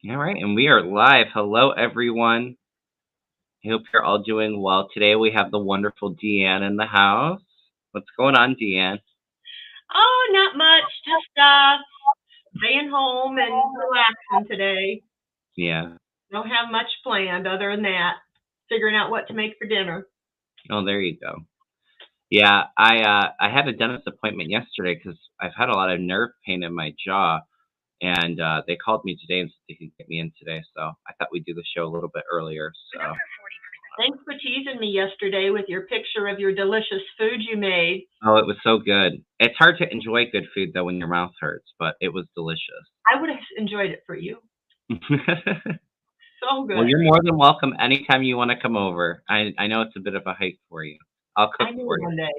All right, and we are live. Hello, everyone. I hope you're all doing well. Today we have the wonderful Deann in the house. What's going on, Deann? Oh, not much. Just staying home and relaxing today. Yeah. Don't have much planned other than that. Figuring out what to make for dinner. Oh, there you go. Yeah, I had a dentist appointment yesterday because I've had a lot of nerve pain in my jaw, and they called me today and said they could get me in today. So I thought we'd do the show a little bit earlier. So Thanks for teasing me yesterday with your picture of your delicious food you made. oh, it was so good. It's hard to enjoy good food though when your mouth hurts, but it was delicious. I would have enjoyed it for you. So Well, good. you're more than welcome anytime you want to come over. I know it's a bit of a hike for you. I'll cook I knew for you. one day.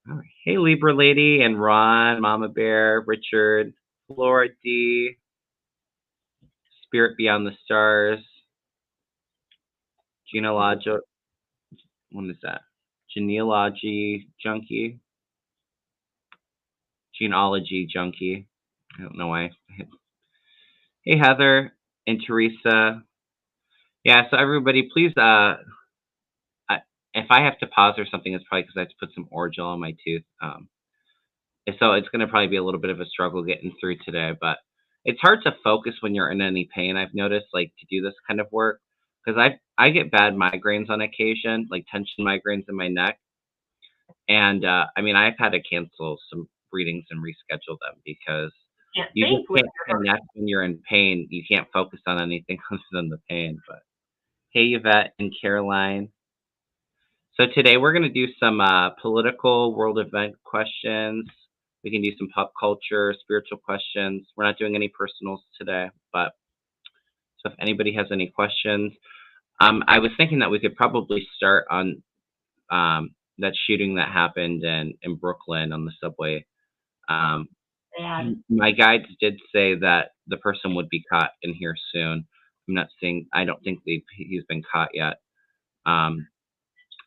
All right. Hey, Libra Lady and Ron, Mama Bear, Richard, Flora D, Spirit Beyond the Stars, Genealogy. What is that? Genealogy Junkie, Genealogy Junkie. I don't know why. Hey, Heather and Teresa. Yeah, so everybody, please if I have to pause or something, it's probably because I have to put some Orajel on my tooth. So it's going to probably be a little bit of a struggle getting through today, but it's hard to focus when you're in any pain. I've noticed, like, to do this kind of work because I get bad migraines on occasion, like tension migraines in my neck, and I mean I've had to cancel some readings and reschedule them because Can't you just think with can't your connect when you're in pain. You can't focus on anything other than the pain. But hey, Yvette and Caroline. So today we're going to do some political world event questions. We can do some pop culture, spiritual questions. We're not doing any personals today, but so if anybody has any questions, I was thinking that we could probably start on that shooting that happened in Brooklyn on the subway. Um, dad. my guides did say that the person would be caught in here soon. I'm not saying I don't think he's been caught yet. Um,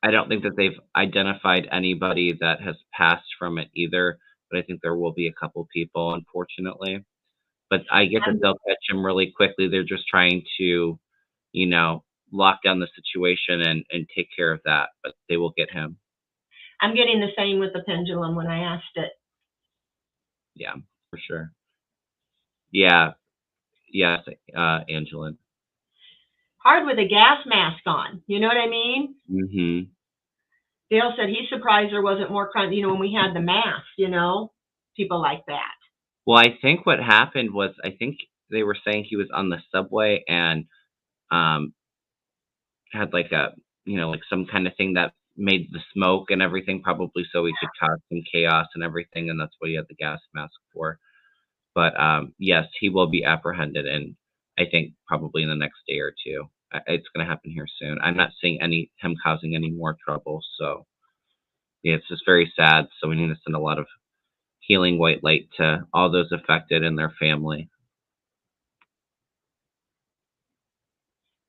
I don't think that they've identified anybody that has passed from it either, but I think there will be a couple people, unfortunately. But I get that I'm, they'll catch him really quickly. They're just trying to, you know, lock down the situation and take care of that, but they will get him. I'm getting the same with the pendulum when I asked it. Yeah, for sure. Yeah, yes, Angelin. Hard with a gas mask on. You know what I mean? Hmm. Dale said he's surprised there wasn't more crime, when we had the mask, people like that. Well, I think what happened was I think they were saying he was on the subway and um had like a like some kind of thing that made the smoke and everything probably so he could cause some chaos and everything, and that's what he had the gas mask for. But yes, he will be apprehended, and I think probably in the next day or two. It's going to happen here soon. I'm not seeing him causing any more trouble, so yeah, it's just very sad. So we need to send a lot of healing white light to all those affected and their family.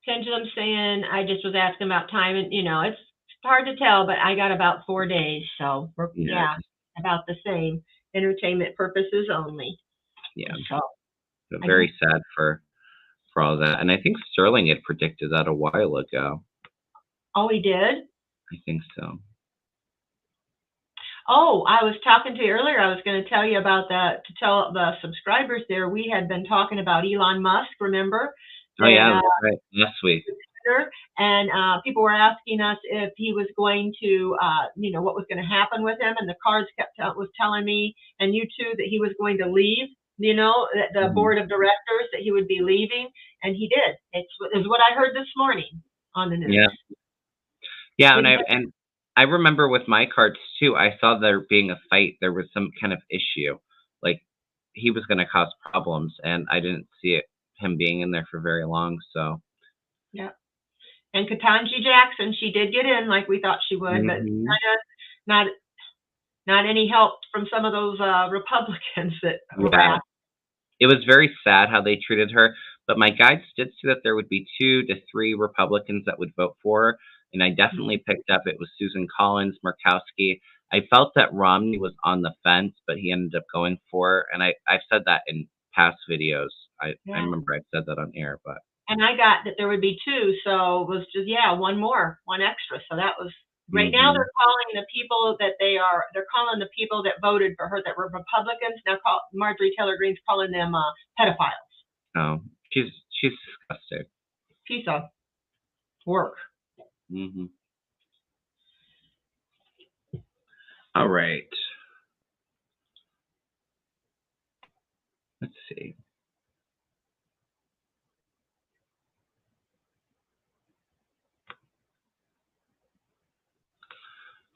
Pendulum saying I just was asking about time, and it's hard to tell, but I got about 4 days, so Yeah, yeah, about the same. Entertainment purposes only. yeah, So but I very sad for all that. And I think Sterling had predicted that a while ago. oh, he did. I think so. Oh, I was talking to you earlier. I was going to tell you about that to tell the subscribers there. We had been talking about Elon Musk, remember? Oh Saying yeah, that's right. Last week. and people were asking us if he was going to, what was going to happen with him. And the cards was telling me, and you too, that he was going to leave. The Mhm. board of directors that he would be leaving, and he did. It's what I heard this morning on the news. Yeah. Yeah, It, and I remember with my cards too, I saw there being a fight. There was some kind of issue. Like he was going to cause problems, and I didn't see him being in there for very long. So yeah. And Katanji Jackson, she did get in like we thought she would, but hmm not not any help from some of those Republicans that yeah, harassed. it was very sad how they treated her. But my guides did say that there would be 2 to 3 Republicans that would vote for her, and I definitely picked up it was Susan Collins, Murkowski. I felt that Romney was on the fence, but he ended up going for her. And I've said that in past videos. I Yeah. remember I said that on air, but And I got that there would be 2, so it was just, yeah, one more, one extra. So that was right now mhm. they're calling the people that they're calling the people that voted for her that were Republicans. Now Marjorie Taylor Greene's calling them pedophiles. Oh, she's disgusting. Piece of work. Mhm. All right. Let's see.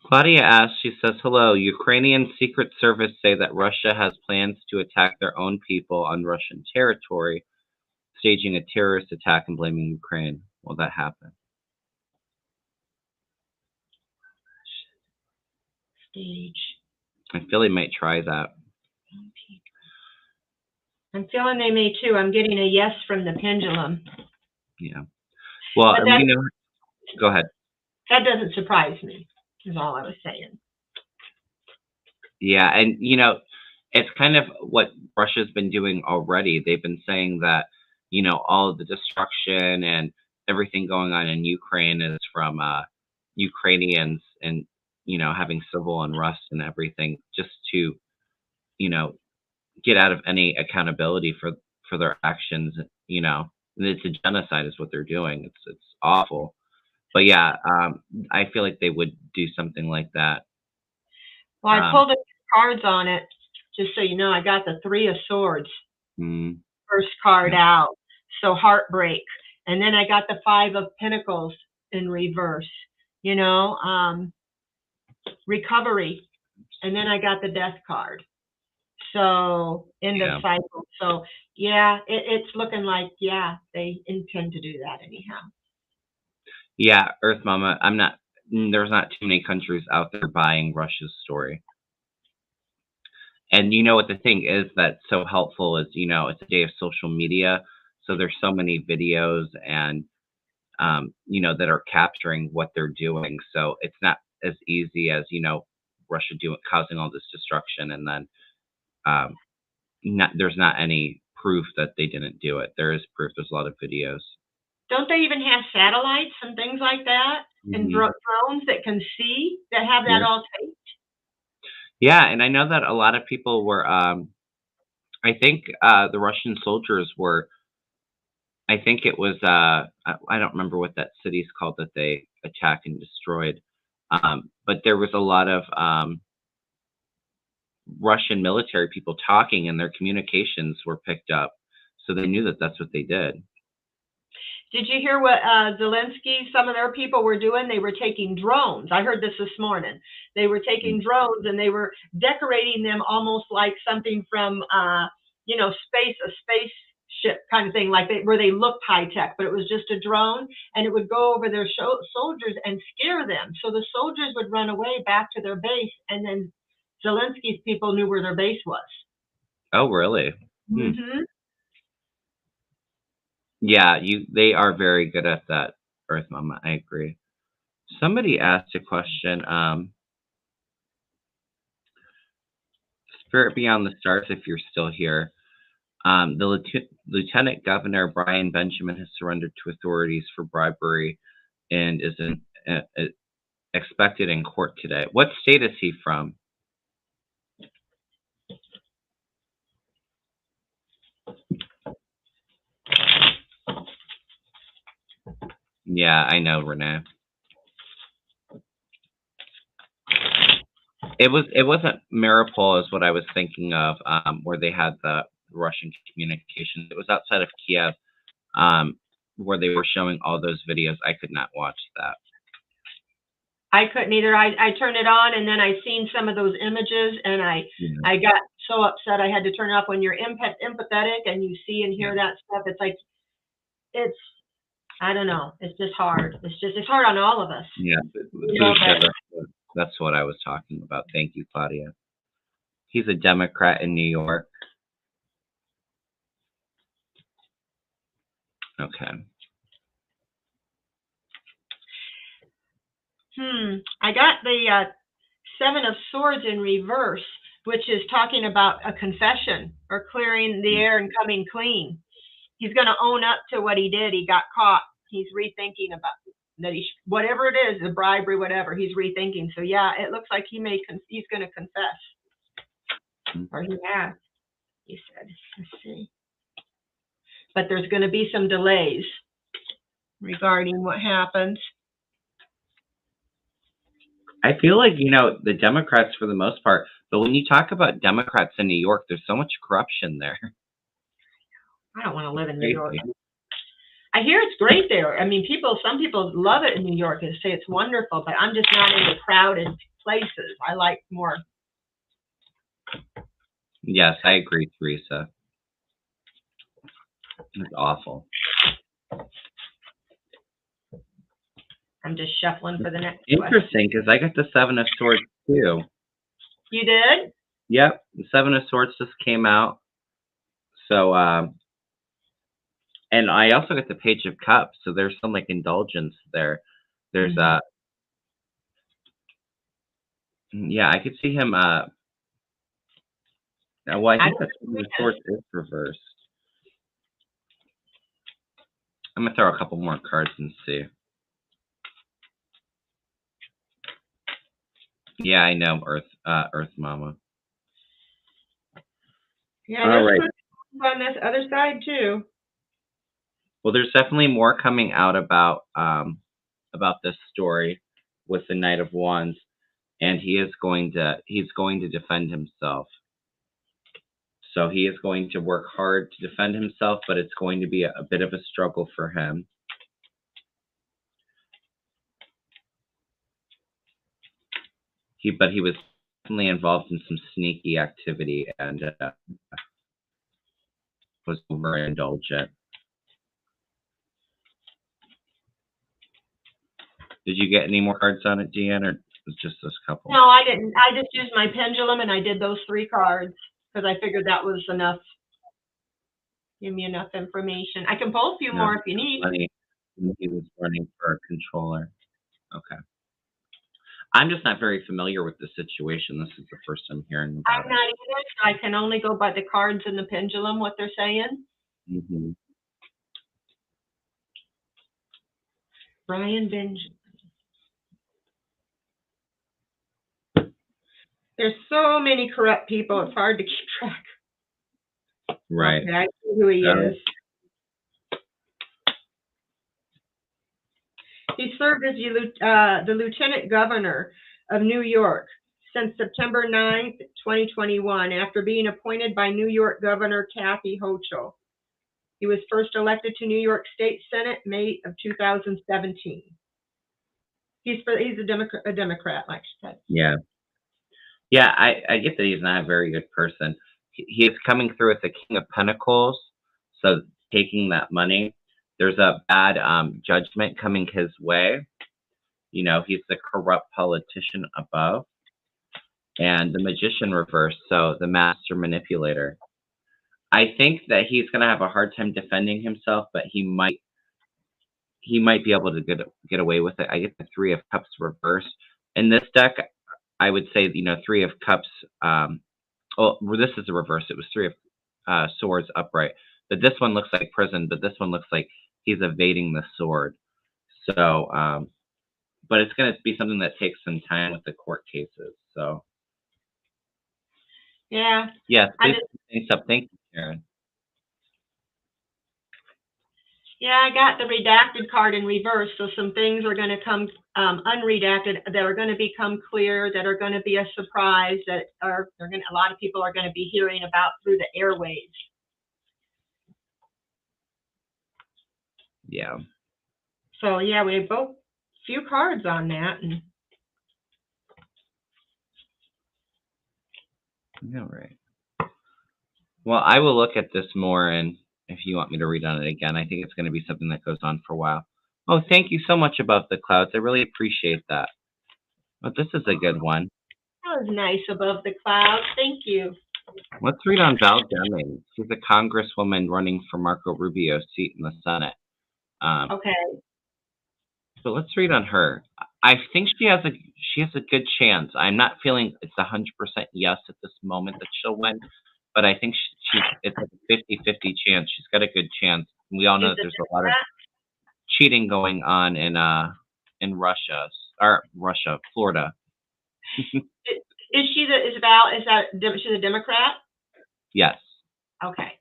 Claudia asks, she says, hello, Ukrainian Secret Service say that Russia has plans to attack their own people on Russian territory, staging a terrorist attack and blaming Ukraine. Will that happen? Stage. I feel they might try that. I'm feeling they may too. I'm getting a yes from the pendulum. Yeah. Well, But that, go ahead. that doesn't surprise me, is all I was saying. Yeah, and it's kind of what Russia's been doing already. They've been saying that, all of the destruction and everything going on in Ukraine is from Ukrainians and, having civil unrest and everything just to, get out of any accountability for their actions, And it's a genocide is what they're doing. It's awful. But yeah, I feel like they would do something like that. Well, I pulled the cards on it, just so you know. I got the 3 of Swords, first card out, so heartbreak. And then I got the 5 of Pentacles in reverse, recovery. And then I got the Death card. So end of cycle. So yeah, it's looking like, they intend to do that anyhow. Yeah, Earth Mama, there's not too many countries out there buying Russia's story. And you know what the thing is that's so helpful is, it's a day of social media. So there's so many videos and, that are capturing what they're doing. So it's not as easy as, Russia causing all this destruction. And then there's not any proof that they didn't do it. There is proof. There's a lot of videos. Don't they even have satellites and things like that? And drones that can see, that have that all taped? Yeah, and I know that a lot of people were, I think the Russian soldiers were, I think it was, I don't remember what that city's called that they attacked and destroyed, but there was a lot of Russian military people talking and their communications were picked up. So they knew that that's what they did. Did you hear what Zelensky, some of their people were doing? They were taking drones. I heard this morning. They were taking drones and they were decorating them almost like something from, a spaceship kind of thing, like where they looked high tech, but it was just a drone, and it would go over their soldiers and scare them. So the soldiers would run away back to their base, and then Zelensky's people knew where their base was. Oh, really? Mm-hmm. Yeah, they are very good at that, Earth Mama. I agree. Somebody asked a question. Spirit Beyond the Stars, if you're still here. The Lieutenant Governor Brian Benjamin has surrendered to authorities for bribery and is expected in court today. What state is he from? Yeah, I know, Renee. It wasn't Mariupol is what I was thinking of, where they had the Russian communications. It was outside of Kiev, where they were showing all those videos. I could not watch that. I couldn't either. I turned it on, and then I seen some of those images, and I got so upset I had to turn it off. When you're empathetic and you see and hear that stuff, it's like, I don't know. It's just hard. It's hard on all of us. Yeah, that's what I was talking about. Thank you, Claudia. He's a Democrat in New York. Okay. I got the 7 of Swords in reverse, which is talking about a confession or clearing the air and coming clean. He's going to own up to what he did. He got caught. He's rethinking about that. Whatever it is, the bribery, whatever, he's rethinking. So yeah, it looks like he's going to confess, or he has. He said, let's see. But there's going to be some delays regarding what happens. I feel like, the Democrats for the most part, but when you talk about Democrats in New York, there's so much corruption there. I don't want to live in New York. I hear it's great there. I mean, some people love it in New York and say it's wonderful, but I'm just not into crowded places. I like more. Yes, I agree, Teresa. It's awful. I'm just shuffling for the next Interesting, because I got the Seven of Swords too. You did? Yep, the Seven of Swords just came out. So, and I also got the Page of Cups, so there's some indulgence there. There's yeah, I could see him. Well, I think that Seven of Swords is reversed. I'm gonna throw a couple more cards and see. Yeah, I know, Earth Mama. Yeah, all right. On this other side too. Well, there's definitely more coming out about this story with the Knight of Wands, and he's going to defend himself. So he is going to work hard to defend himself, but it's going to be a bit of a struggle for him. But he was definitely involved in some sneaky activity and was overindulgent. Did you get any more cards on it, Deann, or was just those couple? No, I didn't. I just used my pendulum and I did those 3 cards because I figured that was enough. Give me enough information. I can pull a few more if you need. He was running for a controller. Okay. I'm just not very familiar with the situation. This is the first time hearing about it. I'm not either. I can only go by the cards and the pendulum, what they're saying. Mm-hmm. Brian Benjamin. There's so many corrupt people, it's hard to keep track. Right. Okay, I see who he is. He served as the Lieutenant Governor of New York since September 9th, 2021, after being appointed by New York Governor Kathy Hochul. He was first elected to New York State Senate May of 2017. He's a Democrat, like she said. Yeah. Yeah, I get that he's not a very good person. He is coming through as the King of Pentacles, so taking that money. There's a bad judgment coming his way. He's the corrupt politician above. And the Magician reversed, so the Master Manipulator. I think that he's going to have a hard time defending himself, but he might be able to get away with it. I get the Three of Cups reversed. In this deck, I would say, Three of Cups, well, this is a reverse. It was Three of Swords upright. But this one looks like prison, but this one looks like he's evading the sword. So, but it's going to be something that takes some time with the court cases. So, yeah. Yes, please things up. Thank you, Karen. Yeah, I got the redacted card in reverse, so some things are going to come unredacted that are going to become clear, that are going to be a surprise, that a lot of people are going to be hearing about through the airwaves. Yeah. So yeah, we have both few cards on that, and all right. Well, I will look at this more, and if you want me to read on it again, I think it's going to be something that goes on for a while. Oh, thank you so much Above the Clouds. I really appreciate that. Oh, this is a good one. That was nice, Above the Clouds. Thank you. Let's read on Val Demings. She's a congresswoman running for Marco Rubio's seat in the Senate. Okay. So let's read on her. I think she has a good chance. I'm not feeling it's 100% yes at this moment that she'll win, but I think it's like a 50-50 chance. She's got a good chance. We all know that there's a lot of cheating going on in Russia, Florida. Is she's a Democrat? Yes. Okay.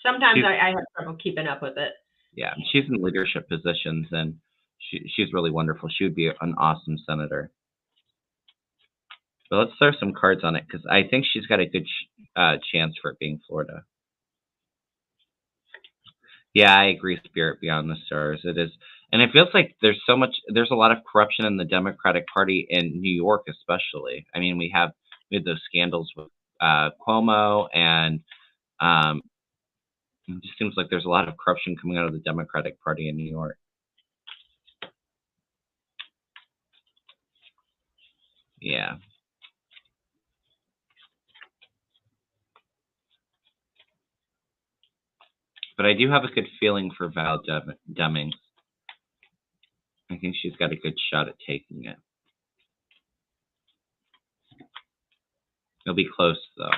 Sometimes I have trouble keeping up with it. Yeah, she's in leadership positions, and she's really wonderful. She would be an awesome senator. But let's throw some cards on it, because I think she's got a good chance for it being Florida. Yeah, I agree, Spirit Beyond the Stars. It is. And it feels like there's a lot of corruption in the Democratic Party in New York, especially. I mean, we had those scandals with Cuomo, and it just seems like there's a lot of corruption coming out of the Democratic Party in New York. Yeah. But I do have a good feeling for Val Demings. I think she's got a good shot at taking it. It'll be close, though.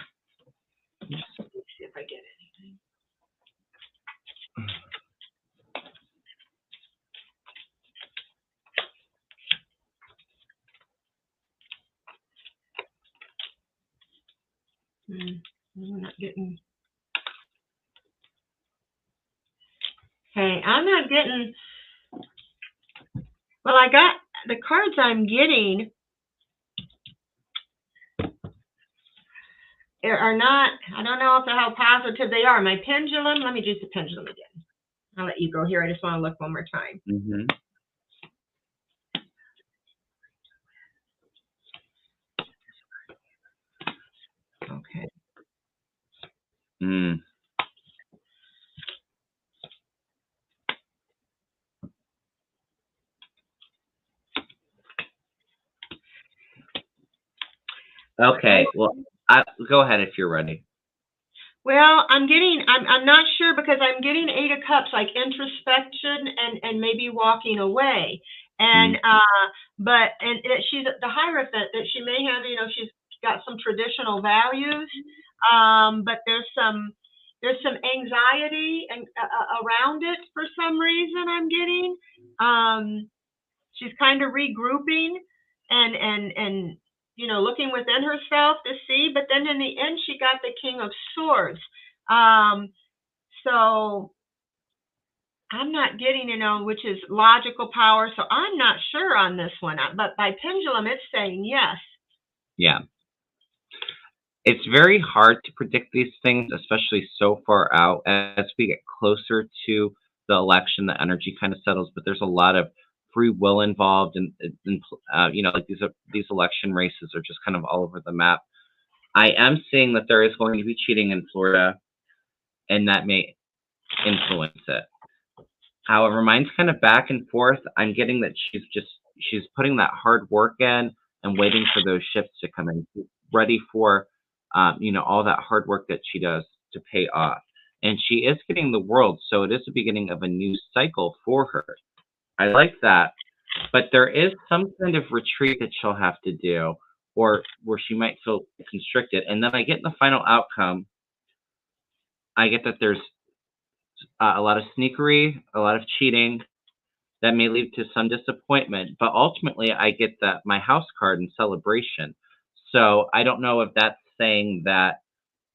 Let's see if I get anything. I'm not getting. Okay, I'm not getting. Well, I got the cards I'm getting are not. I don't know how positive they are. My pendulum. Let me use the pendulum again. I'll let you go here. I just want to look one more time. Mm-hmm. Okay. Okay. Well, go ahead if you're ready. Well, I'm not sure, because I'm getting 8 of Cups, like introspection and maybe walking away. And but she's the Hierophant, that she may have, she's got some traditional values, but there's some anxiety and around it for some reason. I'm getting she's kind of regrouping and looking within herself to see, but then in the end, she got the King of Swords. So I'm not getting, which is logical power. So I'm not sure on this one, but by pendulum, it's saying yes. Yeah. It's very hard to predict these things, especially so far out. As we get closer to the election, the energy kind of settles, but there's a lot of free will involved, and like these election races are just kind of all over the map. I am seeing that there is going to be cheating in Florida, and that may influence it. However, mine's kind of back and forth. I'm getting that she's putting that hard work in and waiting for those shifts to come in, ready for all that hard work that she does to pay off. And she is getting the world, so it is the beginning of a new cycle for her. I like that. But there is some kind of retreat that she'll have to do, or where she might feel constricted. And then I get in the final outcome, I get that there's a lot of sneakery, a lot of cheating that may lead to some disappointment. But ultimately, I get my house card in Celebration. So I don't know if that's saying that,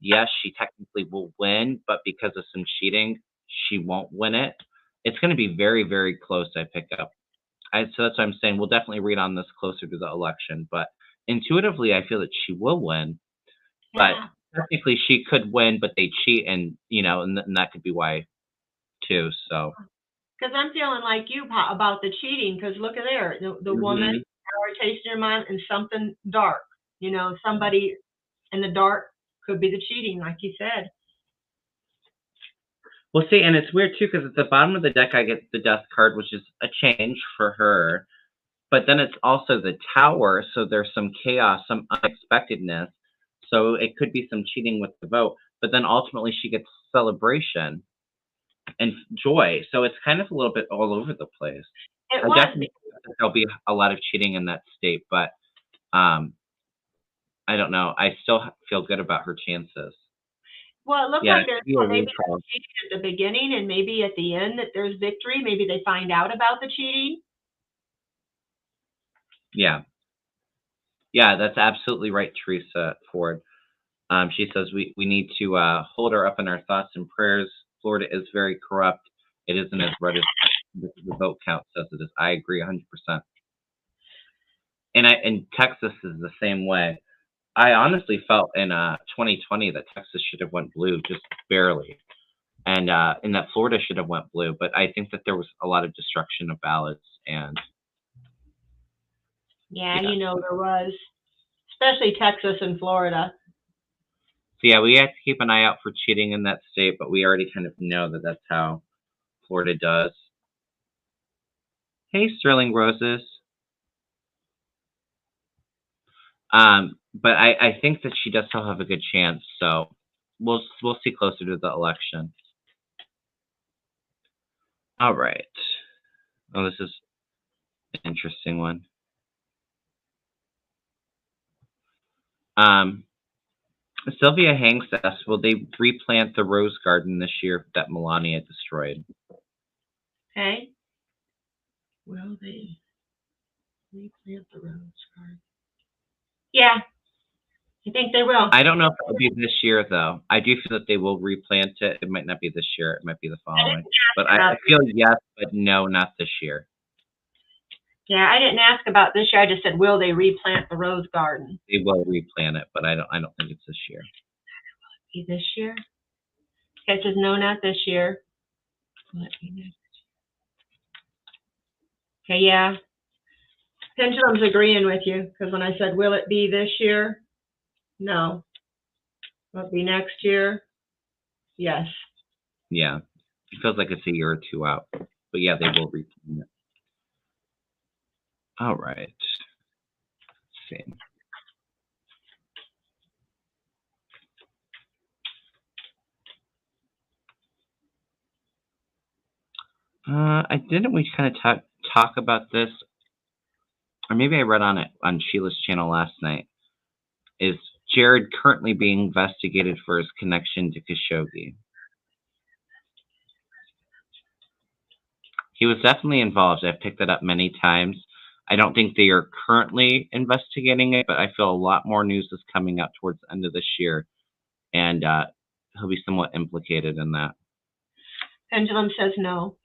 yes, she technically will win, but because of some cheating, she won't win it. It's going to be very, very close, I pick up. So that's why I'm saying we'll definitely read on this closer to the election. But intuitively, I feel that she will win. But technically, she could win, but they cheat, and and that could be why, too. So. Because I'm feeling like you about the cheating. Because look at there, the woman, power tasting her mind, and something dark. Somebody in the dark could be the cheating, like you said. Well, see, and it's weird, too, because at the bottom of the deck, I get the Death card, which is a change for her. But then it's also the Tower, so there's some chaos, some unexpectedness. So it could be some cheating with the vote. But then ultimately, she gets Celebration and Joy. So it's kind of a little bit all over the place. It was. that there'll be a lot of cheating in that state, but I don't know. I still feel good about her chances. Well, it looks like there's maybe cheating at the beginning and maybe at the end that there's victory. Maybe they find out about the cheating. Yeah. Yeah, that's absolutely right, Teresa Ford. She says we need to hold her up in our thoughts and prayers. Florida is very corrupt. It isn't as red as the vote count says it is. I agree 100%. And Texas is the same way. I honestly felt in 2020 that Texas should have went blue just barely, and that Florida should have went blue. But I think that there was a lot of destruction of ballots, and yeah. There was, especially Texas and Florida. So yeah, we have to keep an eye out for cheating in that state, but we already kind of know that that's how Florida does. Hey, Sterling Roses. But I think that she does still have a good chance, so we'll see closer to the election. All right. Oh, this is an interesting one. Sylvia Hanks asks, will they replant the rose garden this year that Melania destroyed? Okay. Will they replant the rose garden? Yeah, I think they will. I don't know if it'll be this year, though. I do feel that they will replant it. It might not be this year. It might be the following. But I feel yes, but no, not this year. Yeah, I didn't ask about this year. I just said, will they replant the rose garden? They will replant it, but I don't think it's this year. Will it be this year? Okay, it says no, not this year. Will it be next year? Okay, yeah. Pendulum's agreeing with you, because when I said, will it be this year? No. Will it be next year? Yes. Yeah. It feels like it's a year or two out. But yeah, they will replant it. All right. Let's see. Didn't we kind of talk about this, or maybe I read on it on Sheila's channel last night. Is Jared currently being investigated for his connection to Khashoggi? He was definitely involved. I've picked that up many times. I don't think they are currently investigating it, but I feel a lot more news is coming out towards the end of this year, and he'll be somewhat implicated in that. Pendulum says no.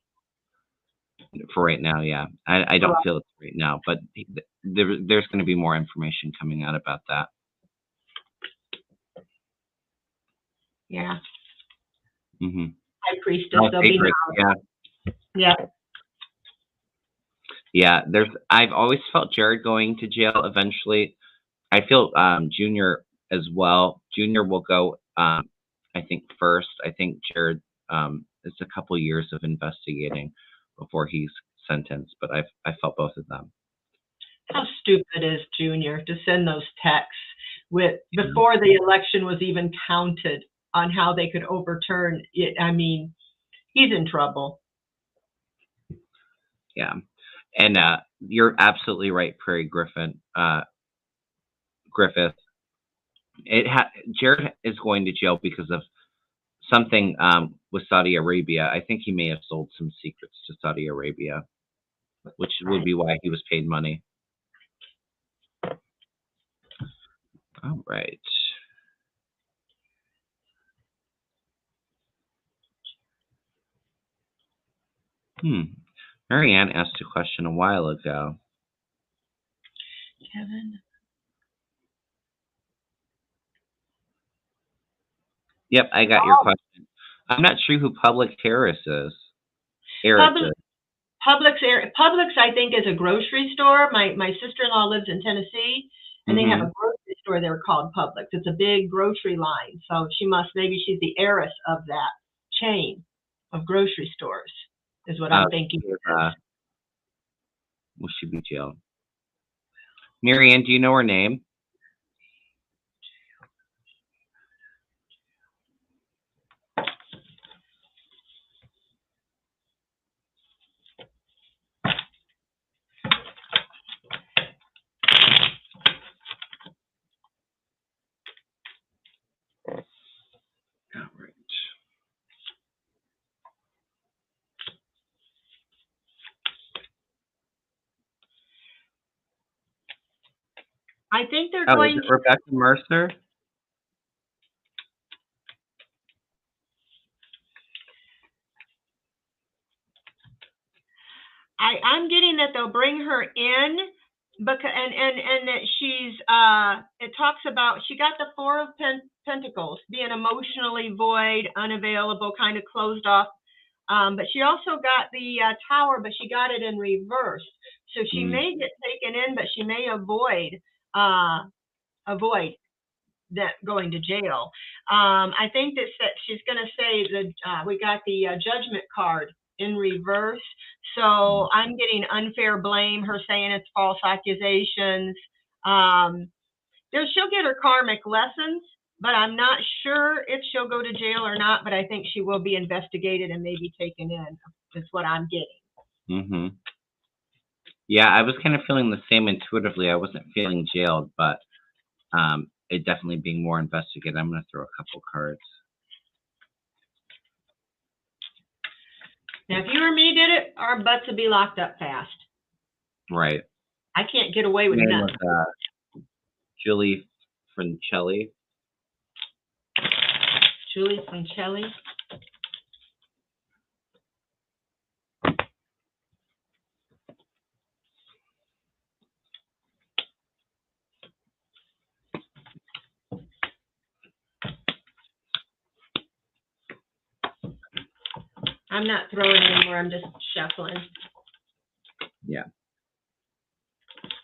For right now, yeah. I don't feel it's right now, but there's going to be more information coming out about that. Yeah. Mm-hmm. High Priestess, they'll be yeah. Yeah. Yeah, I've always felt Jared going to jail eventually. I feel Junior as well. Junior will go, I think, first. I think Jared is a couple years of investigating before he's sentenced, but I felt both of them. How stupid is Junior to send those texts before the election was even counted on how they could overturn it? I mean, he's in trouble. Yeah. And you're absolutely right, Prairie Griffith. Jared is going to jail because of something with Saudi Arabia. I think he may have sold some secrets to Saudi Arabia, which would be why he was paid money. All right. Marianne asked a question a while ago. Kevin. Yep, I got your question. I'm not sure who Publix Harris is. Publix, I think, is a grocery store. My sister-in-law lives in Tennessee, and they have a grocery store there called Publix. It's a big grocery line, so maybe she's the heiress of that chain of grocery stores, is what I'm thinking. Will she be jailed? Marianne, do you know her name? I think they're Oh, is going it to. Rebecca Mercer? I'm getting that they'll bring her in, because and that she's it talks about, she got the Four of Pentacles, being emotionally void, unavailable, kind of closed off. But she also got the Tower, but she got it in reverse. So she may get taken in, but she may avoid that going to jail. I think that she's going to say that we got the Judgment card in reverse. So I'm getting unfair blame, her saying it's false accusations. She'll get her karmic lessons, but I'm not sure if she'll go to jail or not, but I think she will be investigated and maybe taken in, is what I'm getting. Yeah, I was kind of feeling the same intuitively. I wasn't feeling jailed, but it definitely being more investigated. I'm going to throw a couple cards. Now, if you or me did it, our butts would be locked up fast. Right. I can't get away with nothing. Julie Francelli. Julie Francelli. I'm not throwing anymore. I'm just shuffling. Yeah.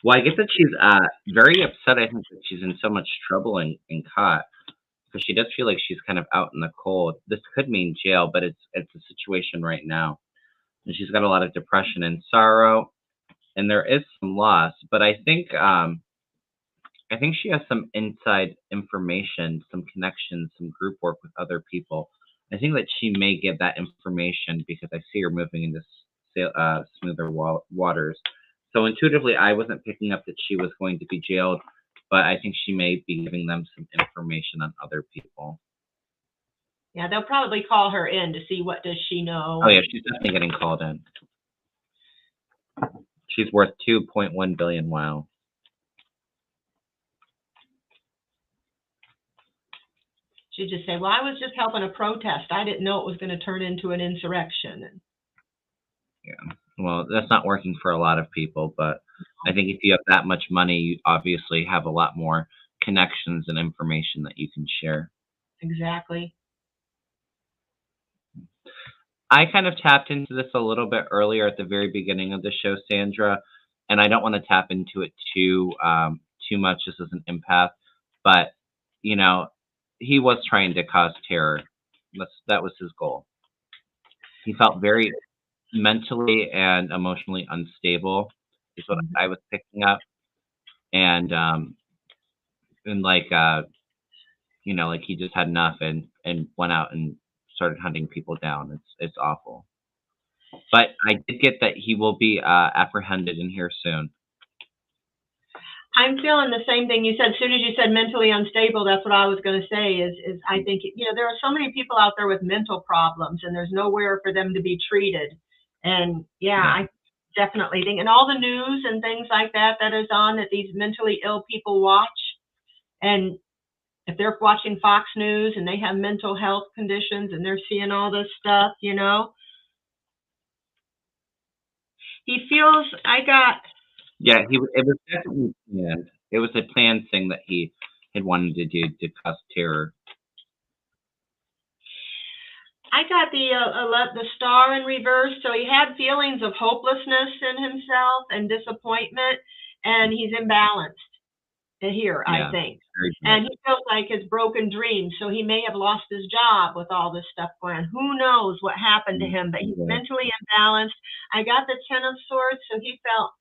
Well, I get that she's very upset. I think that she's in so much trouble and caught, because she does feel like she's kind of out in the cold. This could mean jail, but it's a situation right now, and she's got a lot of depression and sorrow, and there is some loss. But I think she has some inside information, some connections, some group work with other people. I think that she may get that information because I see her moving into smoother waters. So intuitively, I wasn't picking up that she was going to be jailed, but I think she may be giving them some information on other people. Yeah, they'll probably call her in to see what does she know. Oh yeah, she's definitely getting called in. She's worth $2.1 billion. Wow. She'd just say, well, I was just helping a protest. I didn't know it was going to turn into an insurrection. Yeah. Well, that's not working for a lot of people, but I think if you have that much money, you obviously have a lot more connections and information that you can share. Exactly. I kind of tapped into this a little bit earlier at the very beginning of the show, Sandra, and I don't want to tap into it too much. This is an empath, but he was trying to cause terror. That was his goal. He felt very mentally and emotionally unstable, is what I was picking up, and like like he just had enough and went out and started hunting people down. It's awful. But I did get that he will be apprehended in here soon. I'm feeling the same thing you said. As soon as you said mentally unstable, that's what I was going to say is I think, there are so many people out there with mental problems, and there's nowhere for them to be treated. And yeah. I definitely think, and all the news and things like that is on, that these mentally ill people watch. And if they're watching Fox News and they have mental health conditions and they're seeing all this stuff, he feels, Yeah, it was definitely planned. It was a planned thing that he had wanted to do to cause terror. I got the star in reverse, so he had feelings of hopelessness in himself and disappointment, and he's imbalanced here, I think. And he feels like his broken dream, so he may have lost his job with all this stuff going on. Who knows what happened to him, but he's mentally imbalanced. I got the Ten of Swords, so he felt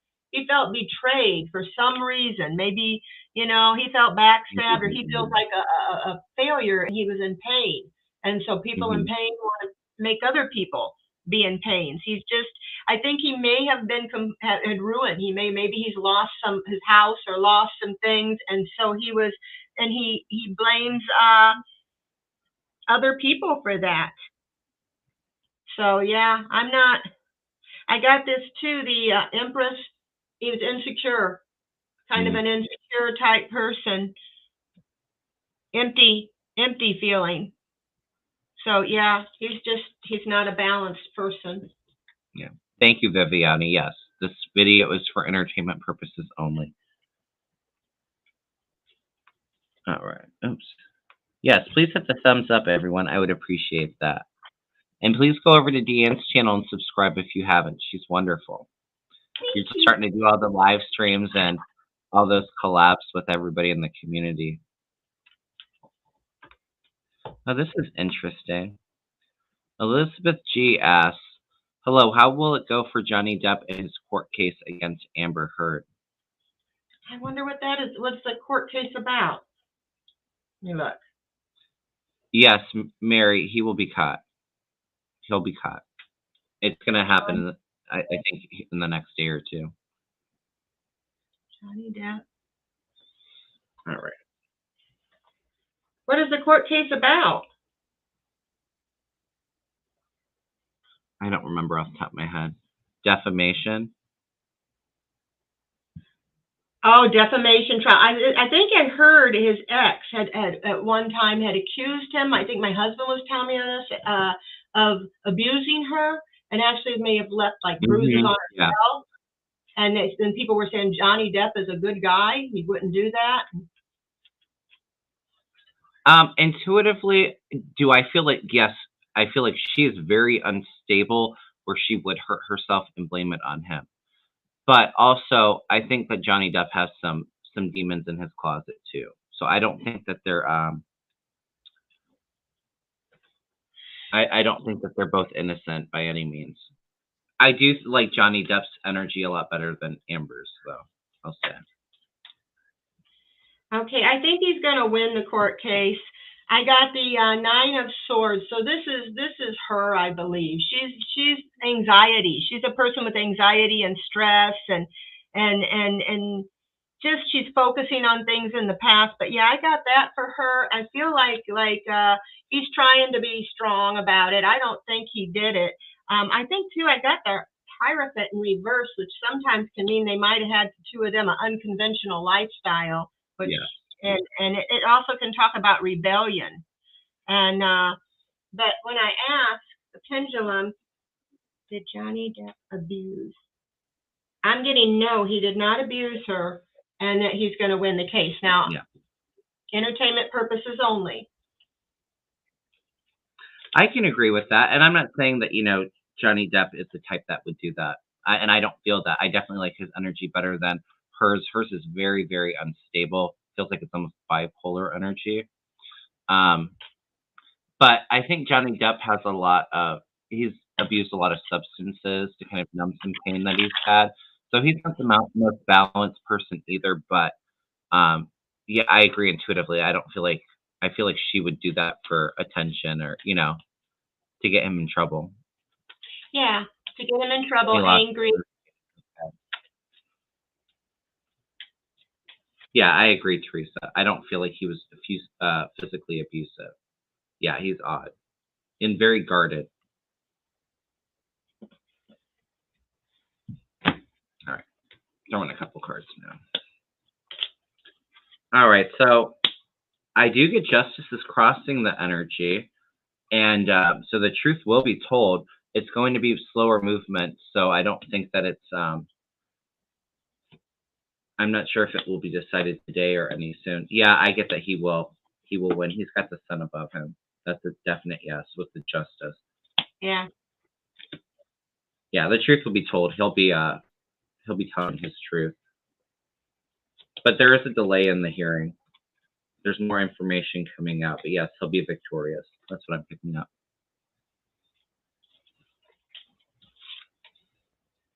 betrayed for some reason. Maybe, he felt backstabbed, or he feels like a failure, and he was in pain. And so people in pain want to make other people be in pain. I think he may have been had ruined. Maybe he's lost his house or lost some things, and so he blames other people for that. So yeah, I got this too. The Empress, he was insecure. kind of an insecure type person. Empty feeling. So yeah, he's not a balanced person. Yeah. Thank you, Viviani. Yes, this video is for entertainment purposes only. All right. Oops. Yes, please hit the thumbs up, everyone. I would appreciate that. And please go over to Deann's channel and subscribe if you haven't. She's wonderful. She's starting to do all the live streams and all those collabs with everybody in the community. Oh, this is interesting. Elizabeth G asks, hello, how will it go for Johnny Depp in his court case against Amber Heard? I wonder what that is. What's the court case about? Let me look. Yes, Mary, he will be caught. He'll be caught. It's going to happen, I think, in the next day or two. Johnny Depp. All right. What is the court case about? I don't remember off the top of my head. Defamation? Oh, defamation trial. I think I heard his ex had at one time had accused him. I think my husband was telling me this of abusing her, and actually may have left like bruises on herself. And then people were saying Johnny Depp is a good guy; he wouldn't do that. Intuitively, do I feel like yes? I feel like she is very unstable, where she would hurt herself and blame it on him. But also, I think that Johnny Depp has some demons in his closet too. So I don't think that they're I don't think that they're both innocent by any means. I do like Johnny Depp's energy a lot better than Amber's, though. I'll say. Okay, I think he's going to win the court case. I got the Nine of Swords. So this is her, I believe. She's anxiety. She's a person with anxiety and stress and just she's focusing on things in the past. But yeah, I got that for her. I feel like he's trying to be strong about it. I don't think he did it. I think too I got the Hierophant in reverse, which sometimes can mean they might have had the two of them an unconventional lifestyle. Which, yeah. And it also can talk about rebellion. And but when I asked the pendulum, did Johnny Depp abuse? I'm getting no, he did not abuse her, and that he's going to win the case. Now, entertainment purposes only. I can agree with that, and I'm not saying that Johnny Depp is the type that would do that, and I don't feel that. I definitely like his energy better than hers. Hers is very, very unstable. Feels like it's almost bipolar energy. But I think Johnny Depp has he's abused a lot of substances to kind of numb some pain that he's had. So he's not the most balanced person either. But yeah, I agree intuitively. I feel like she would do that for attention or, to get him in trouble. Yeah, to get him in trouble, angry. Yeah, I agree, Teresa. I don't feel like he was physically abusive. Yeah, he's odd and very guarded. All right, throwing a couple cards now. All right, so I do get Justice is crossing the energy, and so the truth will be told. It's going to be slower movement, so I don't think that it's. I'm not sure if it will be decided today or any soon. Yeah, I get that he will win. He's got the sun above him. That's a definite yes with the Justice. Yeah. Yeah, the truth will be told. He'll be telling his truth. But there is a delay in the hearing. There's more information coming out, but yes, he'll be victorious. That's what I'm picking up.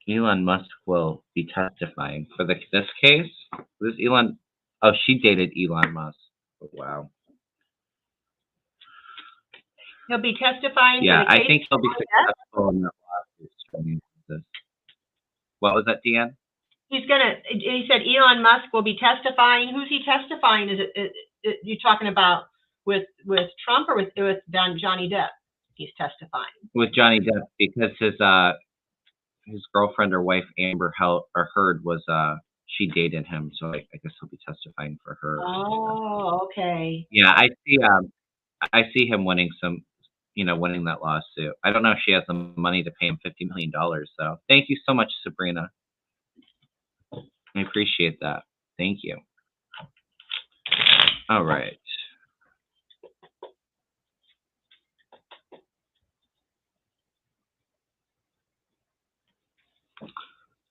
Elon Musk will be testifying for this case. This Elon. Oh, she dated Elon Musk. Oh, wow. He'll be testifying. Yeah, for the case. I think he'll be successful in that lawsuit. What was that, Deann? He said Elon Musk will be testifying. Who's he testifying? Is it you talking about with Trump or with Johnny Depp? He's testifying. With Johnny Depp, because his girlfriend or wife Amber Heard was she dated him, so I guess he'll be testifying for her. Oh, okay. Yeah, I see him winning winning that lawsuit. I don't know if she has the money to pay him $50 million. So thank you so much, Sabrina. I appreciate that. Thank you. All right.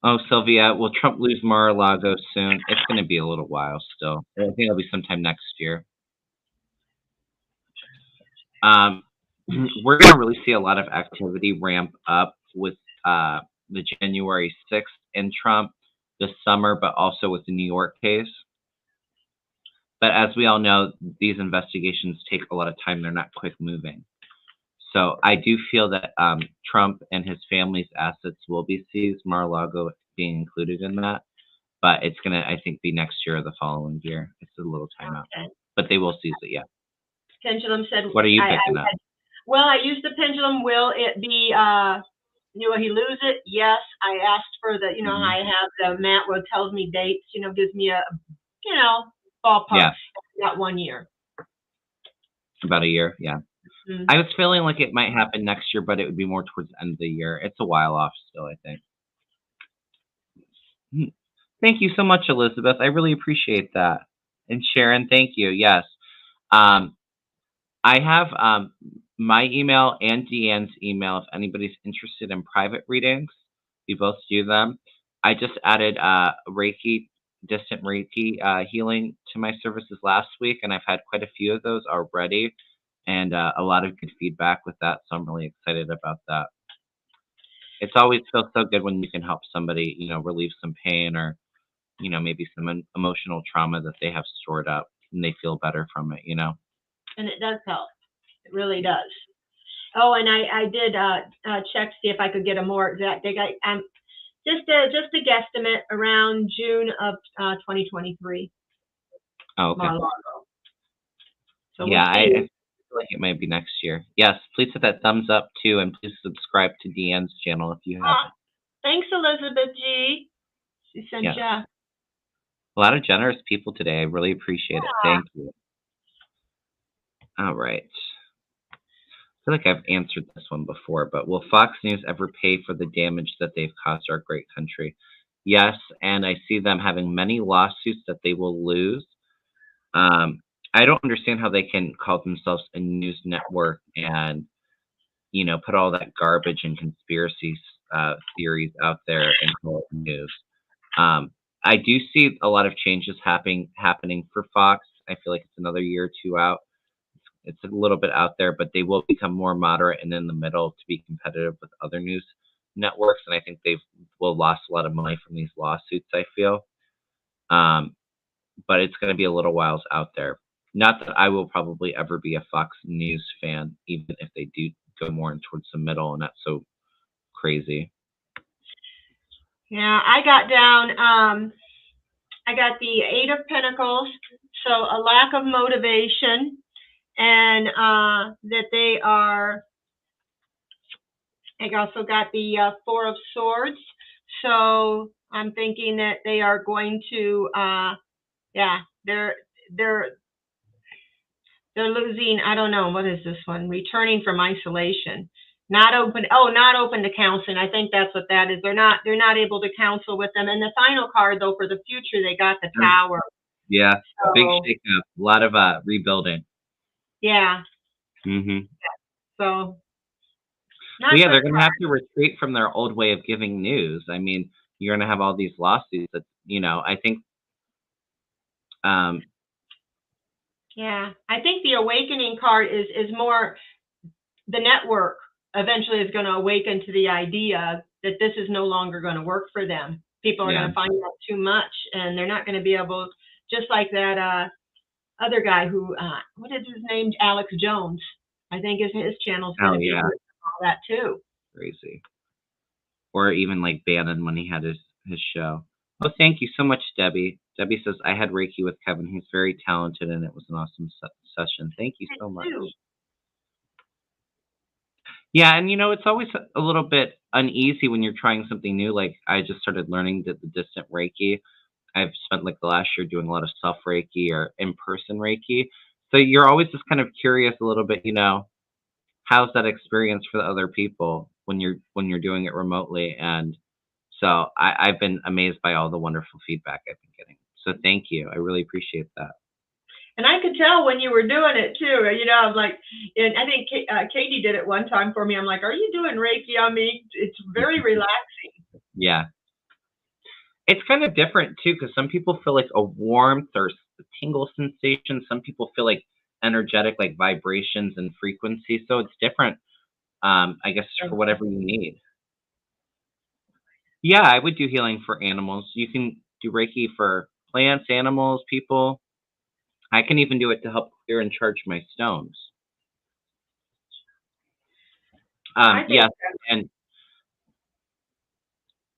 Oh, Sylvia, will Trump lose Mar-a-Lago soon? It's going to be a little while still. I think it'll be sometime next year. We're going to really see a lot of activity ramp up with the January 6th in Trump this summer, but also with the New York case. But as we all know, these investigations take a lot of time. They're not quick moving. So I do feel that Trump and his family's assets will be seized, Mar-a-Lago being included in that. But it's going to, I think, be next year or the following year. It's a little time out. But they will seize it, yeah. Pendulum said, what are you picking up? Well, I used the pendulum. Will it be, will he lose it? Yes. I asked for the, I have the mat where it tells me dates, gives me a, ballpark. Yeah. About 1 year. About a year, yeah. Mm-hmm. I was feeling like it might happen next year, but it would be more towards the end of the year. It's a while off still, I think. Thank you so much, Elizabeth. I really appreciate that. And Sharon, thank you. Yes. I have my email and Deann's email if anybody's interested in private readings. We both do them. I just added distant Reiki healing to my services last week, and I've had quite a few of those already, and a lot of good feedback with that, so I'm really excited about that. It's always feels so good when you can help somebody, relieve some pain or, maybe some emotional trauma that they have stored up, and they feel better from it, And it does help. It really does. Oh, and I did check to see if I could get a more exact date. Just a guesstimate around June of 2023. Oh, okay. Mar-a-Lago. So yeah, I feel like it might be next year. Yes, please hit that thumbs up too, and please subscribe to Deann's channel if you haven't. Thanks, Elizabeth G. She sent you. A lot of generous people today. I really appreciate it. Thank you. All right. I feel like I've answered this one before, but will Fox News ever pay for the damage that they've caused our great country? Yes, and I see them having many lawsuits that they will lose. I don't understand how they can call themselves a news network and, put all that garbage and conspiracy theories out there and call it news. I do see a lot of changes happening for Fox. I feel like it's another year or two out. It's a little bit out there, but they will become more moderate and in the middle to be competitive with other news networks. And I think they've lost a lot of money from these lawsuits, I feel. But it's going to be a little whiles out there. Not that I will probably ever be a Fox News fan, even if they do go more towards the middle and not so crazy. Yeah, I got down, I got the 8 of Pentacles, so a lack of motivation, and that they are, I also got the 4 of Swords, so I'm thinking that they are going to, they're losing, I don't know, what is this one? Returning from isolation. Not open to counseling. I think that's what that is. They're not able to counsel with them. And the final card, though, for the future, they got the Tower. Yeah, so, big shakeup. A lot of rebuilding. Yeah. Mm-hmm. So. They're going to have to retreat from their old way of giving news. I mean, you're going to have all these lawsuits that, I think. Yeah, I think the awakening card is more the network eventually is going to awaken to the idea that this is no longer going to work for them. People are going to find out too much, and they're not going to be able, just like that other guy who, what is his name? Alex Jones. I think his channel's going to be all that too. Crazy. Or even like Bannon when he had his show. Oh, thank you so much, Debbie. Debbie says, I had Reiki with Kevin. He's very talented, and it was an awesome session. Thank you so much. Yeah, and it's always a little bit uneasy when you're trying something new. Like I just started learning the distant Reiki, I've spent like the last year doing a lot of self Reiki or in person Reiki. So you're always just kind of curious a little bit, how's that experience for the other people when you're doing it remotely? And so I've been amazed by all the wonderful feedback I've been getting. So thank you. I really appreciate that. And I could tell when you were doing it too. I'm like, and I think Katie did it one time for me. I'm like, are you doing Reiki on me? It's very relaxing. Yeah. It's kind of different too, because some people feel like a warmth or a tingle sensation. Some people feel like energetic, like vibrations and frequency. So it's different, I guess, for whatever you need. Yeah, I would do healing for animals. You can do Reiki for plants, animals, people. I can even do it to help clear and charge my stones. Yes, and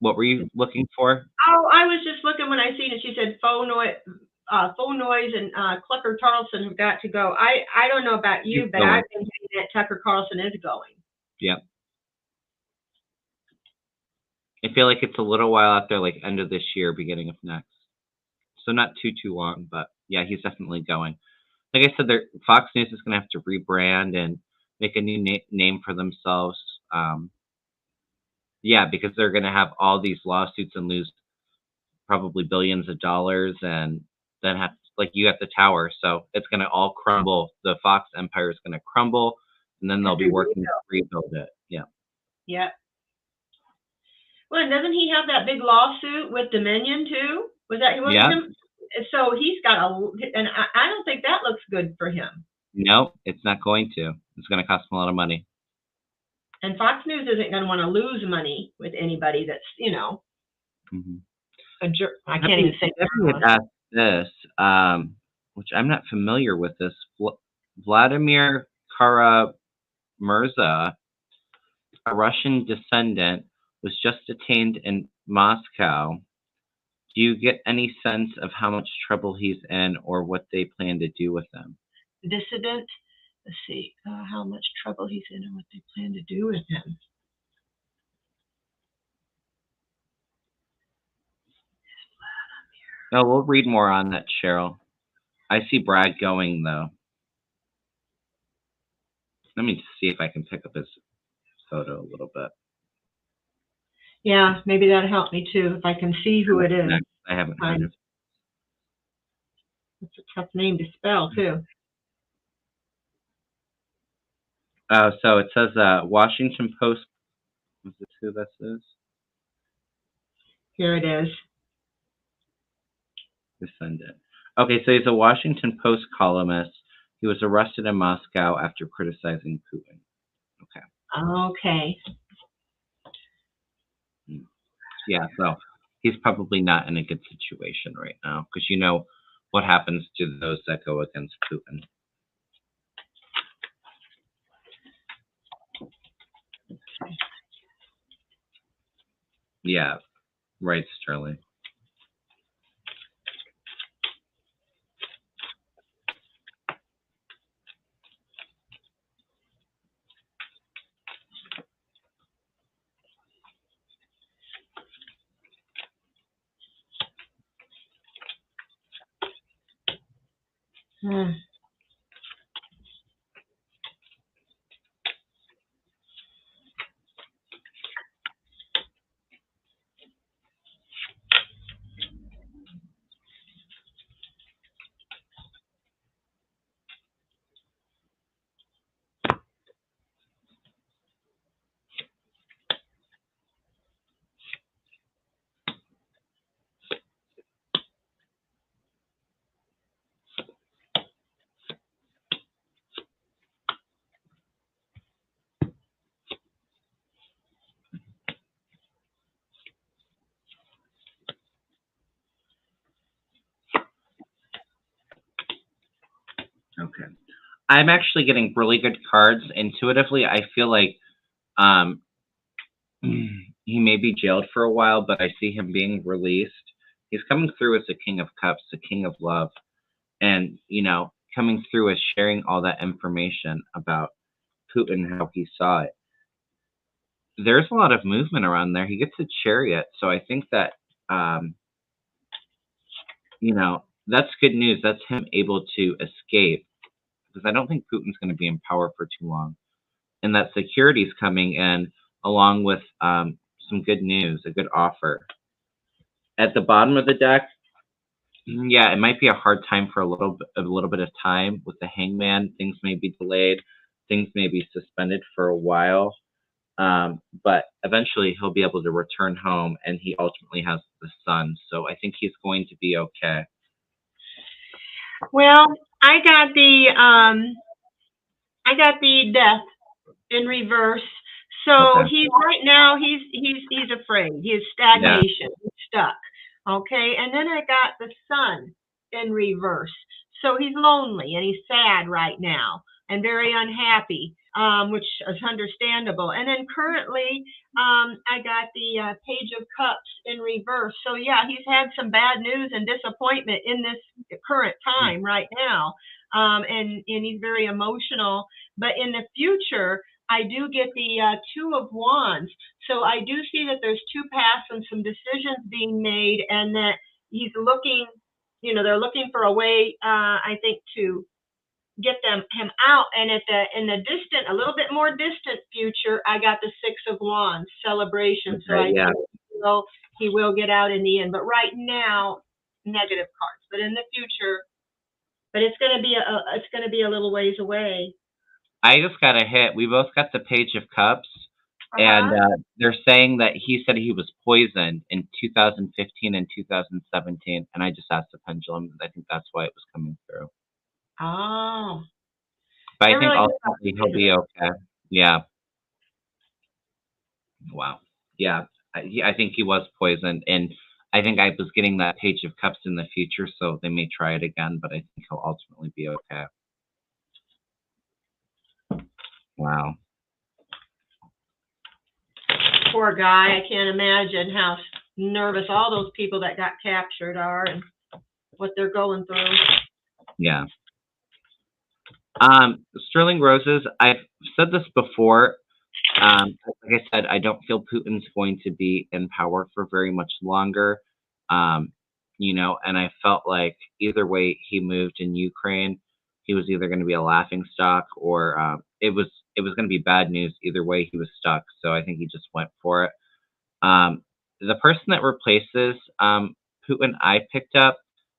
what were you looking for? Oh, I was just looking when I seen it. She said faux noise and Tucker Carlson got to go. I don't know about you, but I've been thinking that Tucker Carlson is going. Yeah. I feel like it's a little while out there, like end of this year, beginning of next. So not too long, but yeah, he's definitely going. Like I said, Fox News is going to have to rebrand and make a new name for themselves. Yeah, because they're going to have all these lawsuits and lose probably billions of dollars, and then you got the tower, so it's going to all crumble. The Fox empire is going to crumble, and then they'll be working to rebuild it. Yeah. Yeah. Well, and doesn't he have that big lawsuit with Dominion too? Was that him? So he's got and I don't think that looks good for him. No, it's not going to. It's going to cost him a lot of money. And Fox News isn't going to want to lose money with anybody that's, a jerk. I can't even say ask this, which I'm not familiar with this. Vladimir Kara-Murza, a Russian descendant, was just detained in Moscow. Do you get any sense of how much trouble he's in or what they plan to do with him? Dissident? Let's see. How much trouble he's in and what they plan to do with him. No, we'll read more on that, Cheryl. I see Brad going, though. Let me see if I can pick up his photo a little bit. Yeah, maybe that'll help me too, if I can see who it is. I haven't heard of it. It's a tough name to spell, too. So it says Washington Post. Is this who this is? Here it is. Descendant. Okay, so he's a Washington Post columnist. He was arrested in Moscow after criticizing Putin. Okay. Yeah, so he's probably not in a good situation right now, because you know what happens to those that go against Putin. Yeah, right, Sterling. Okay. I'm actually getting really good cards. Intuitively, I feel like he may be jailed for a while, but I see him being released. He's coming through as the King of Cups, the King of Love, and, coming through as sharing all that information about Putin, how he saw it. There's a lot of movement around there. He gets a chariot, so I think that that's good news. That's him able to escape, because I don't think Putin's going to be in power for too long. And that security's coming in along with some good news, a good offer. At the bottom of the deck, yeah, it might be a hard time for a little bit of time with the Hangman. Things may be delayed. Things may be suspended for a while. But eventually he'll be able to return home, and he ultimately has the Sun. So I think he's going to be okay. Well, I got the Death in reverse. So okay. Right now he's afraid. He's stagnation. Yeah. He's stuck. Okay, and then I got the Sun in reverse. So he's lonely and he's sad right now and very unhappy, which is understandable. And then currently, I got the Page of Cups in reverse. So yeah, he's had some bad news and disappointment in this current time right now, and he's very emotional. But in the future, I do get the Two of Wands. So I do see that there's two paths and some decisions being made, and that he's looking, they're looking for a way, I think, to get him out. And in the distant, a little bit more distant future, I got the Six of Wands celebration. Okay, so I think he will get out in the end. But right now, negative cards. But in the future, it's going to be a little ways away. I just got a hit. We both got the Page of Cups, and they're saying that he said he was poisoned in 2015 and 2017, and I just asked the pendulum. I think that's why it was coming through. Oh. But I think ultimately he'll be okay. Yeah. Wow. Yeah. I think he was poisoned, and I think I was getting that Page of Cups in the future, so they may try it again, but I think he'll ultimately be okay. Wow. Poor guy. I can't imagine how nervous all those people that got captured are and what they're going through. Yeah. Sterling Roses, I've said this before. Like I said, I don't feel Putin's going to be in power for very much longer. And I felt like either way he moved in Ukraine, he was either going to be a laughing stock, or it was going to be bad news. Either way, he was stuck. So I think he just went for it. The person that replaces Putin, I picked up,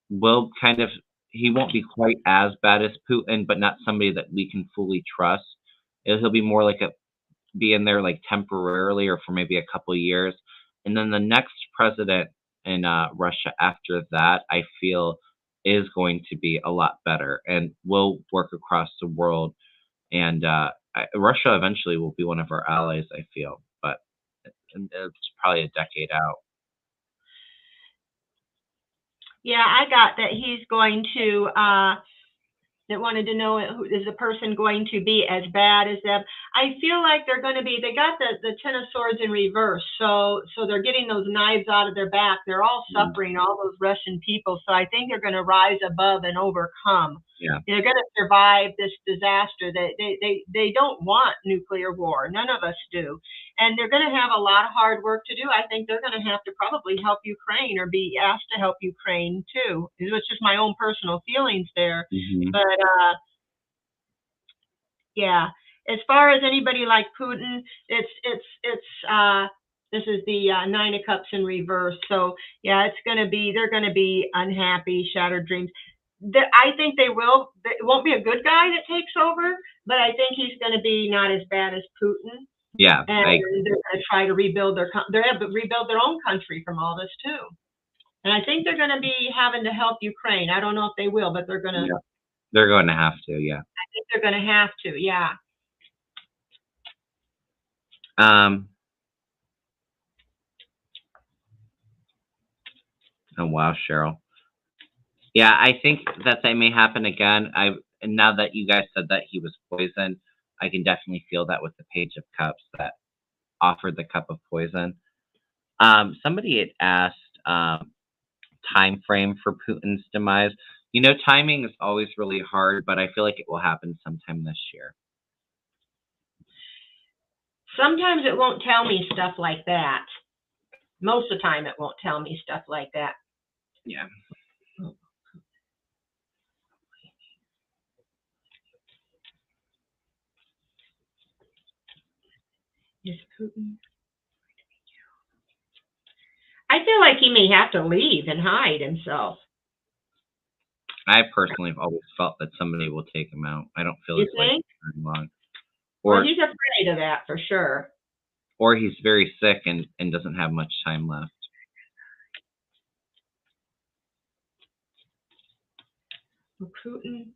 he won't be quite as bad as Putin, but not somebody that we can fully trust. He'll be more like be in there like temporarily or for maybe a couple of years. And then the next president in Russia after that, I feel, is going to be a lot better and will work across the world. And Russia eventually will be one of our allies, I feel, but it's probably a decade out. Yeah, I got that he's going to, that wanted to know, is the person going to be as bad as them? I feel like they're going to be, they got the Ten of Swords in reverse. So they're getting those knives out of their back. They're all suffering, all those Russian people. So I think they're going to rise above and overcome. Yeah. They're going to survive this disaster. They don't want nuclear war. None of us do. And they're going to have a lot of hard work to do. I think they're going to have to probably help Ukraine or be asked to help Ukraine too. It's just my own personal feelings there. Mm-hmm. But yeah, as far as anybody like Putin, it's this is the Nine of Cups in reverse. So yeah, they're going to be unhappy, shattered dreams. I think it won't be a good guy that takes over, but I think he's going to be not as bad as Putin. Yeah, and they're going to try to rebuild rebuild their own country from all this too. And I think they're going to be having to help Ukraine. I don't know if they will, but they're going to. Yeah. They're going to have to. Yeah. I think they're going to have to. Yeah. Oh wow, Cheryl. Yeah, I think that may happen again. And now that you guys said that he was poisoned, I can definitely feel that with the Page of Cups that offered the cup of poison. Somebody had asked time frame for Putin's demise. Timing is always really hard, but I feel like it will happen sometime this year. Sometimes it won't tell me stuff like that. Most of the time it won't tell me stuff like that. Yeah. Is Putin? I feel like he may have to leave and hide himself. I personally have always felt that somebody will take him out. I don't feel You his life think? is very long. Well, he's afraid of that for sure. Or he's very sick and doesn't have much time left. Putin.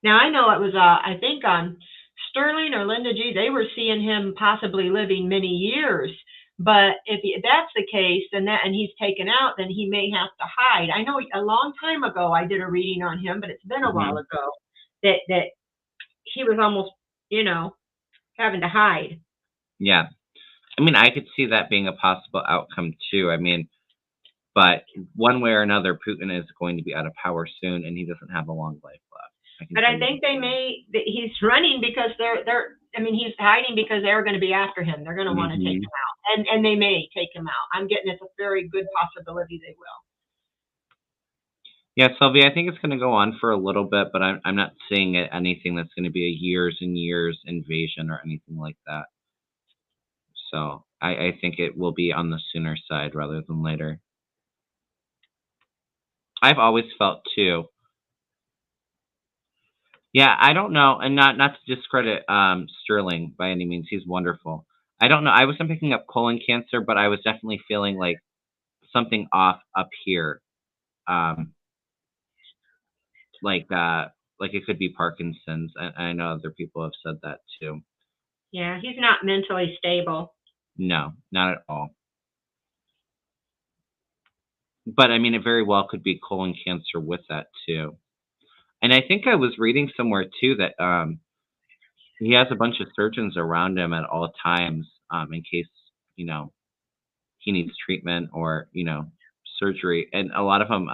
Now I know it was I think Sterling or Linda G. They were seeing him possibly living many years. But if that's the case, and he's taken out, then he may have to hide. I know a long time ago I did a reading on him, but it's been a while ago that he was almost, having to hide. Yeah. I mean, I could see that being a possible outcome too. I mean, but one way or another, Putin is going to be out of power soon, and he doesn't have a long life left. But I think he's running because he's hiding because they're going to be after him. They're going to want to take him out, and they may take him out. I'm getting it's a very good possibility they will. Yeah, Sylvia, I think it's going to go on for a little bit, but I'm not seeing anything that's going to be a years and years invasion or anything like that. So I think it will be on the sooner side rather than later. I've always felt too. Yeah, I don't know, and not to discredit Sterling by any means. He's wonderful. I don't know. I wasn't picking up colon cancer, but I was definitely feeling like something off up here. Like it could be Parkinson's. I know other people have said that too. Yeah, he's not mentally stable. No, not at all. But I mean, it very well could be colon cancer with that too. And I think I was reading somewhere too that he has a bunch of surgeons around him at all times in case, he needs treatment or, surgery. And a lot of them,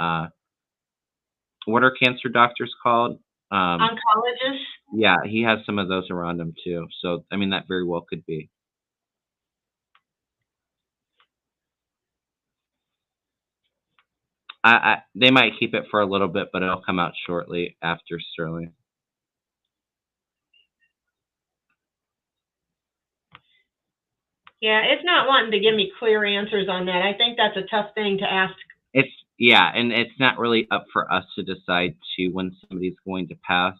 what are cancer doctors called? Oncologists? Yeah, he has some of those around him too. So, I mean, that very well could be. They might keep it for a little bit, but it'll come out shortly after Sterling. Yeah, it's not wanting to give me clear answers on that. I think that's a tough thing to ask. And it's not really up for us to decide when somebody's going to pass.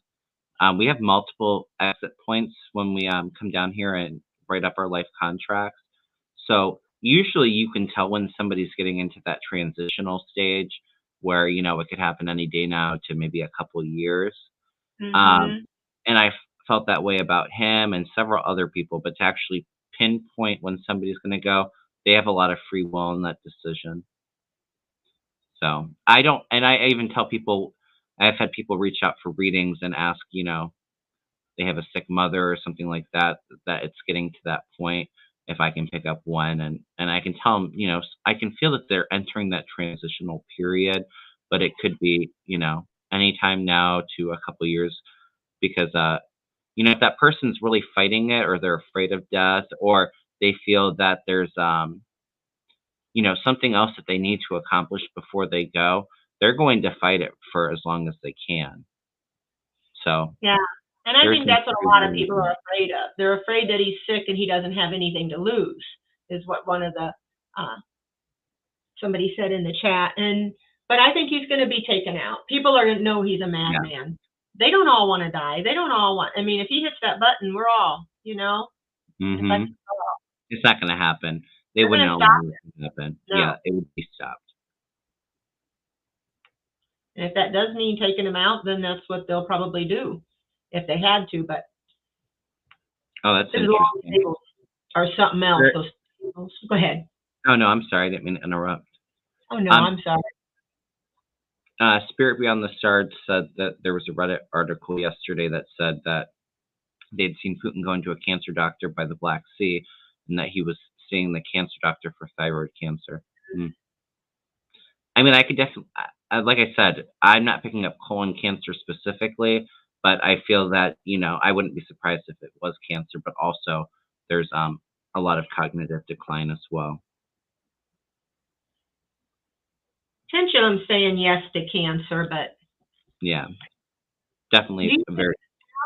We have multiple exit points when we come down here and write up our life contracts. So usually you can tell when somebody's getting into that transitional stage where, it could happen any day now to maybe a couple years. And I felt that way about him and several other people, but to actually pinpoint when somebody's going to go, they have a lot of free will in that decision. So I even tell people, I've had people reach out for readings and ask, they have a sick mother or something like that it's getting to that point, if I can pick up one, and I can tell them, I can feel that they're entering that transitional period, but it could be, anytime now to a couple years, because, if that person's really fighting it or they're afraid of death or they feel that there's, something else that they need to accomplish before they go, they're going to fight it for as long as they can. So yeah, and I think that's what a lot of people are afraid of. They're afraid that he's sick and he doesn't have anything to lose, is what one of the somebody said in the chat. But I think he's going to be taken out. People are going to know he's a madman. Yeah. They don't all want to die. They don't all want. I mean, if he hits that button, we're all, It's not going to happen. They wouldn't allow it to happen. No. Yeah, it would be stopped. And if that does mean taking him out, then that's what they'll probably do, if they had to. But that's interesting. Or something else. Those, go ahead. Oh no, I'm sorry. I didn't mean to interrupt. Oh no, I'm sorry. Spirit Beyond the Stars said that there was a Reddit article yesterday that said that they'd seen Putin go into a cancer doctor by the Black Sea, and that he was seeing the cancer doctor for thyroid cancer. I mean, I could definitely, like I said, I'm not picking up colon cancer specifically, but I feel that, I wouldn't be surprised if it was cancer, but also there's a lot of cognitive decline as well. Potentially I'm saying yes to cancer, but... Yeah. definitely a very.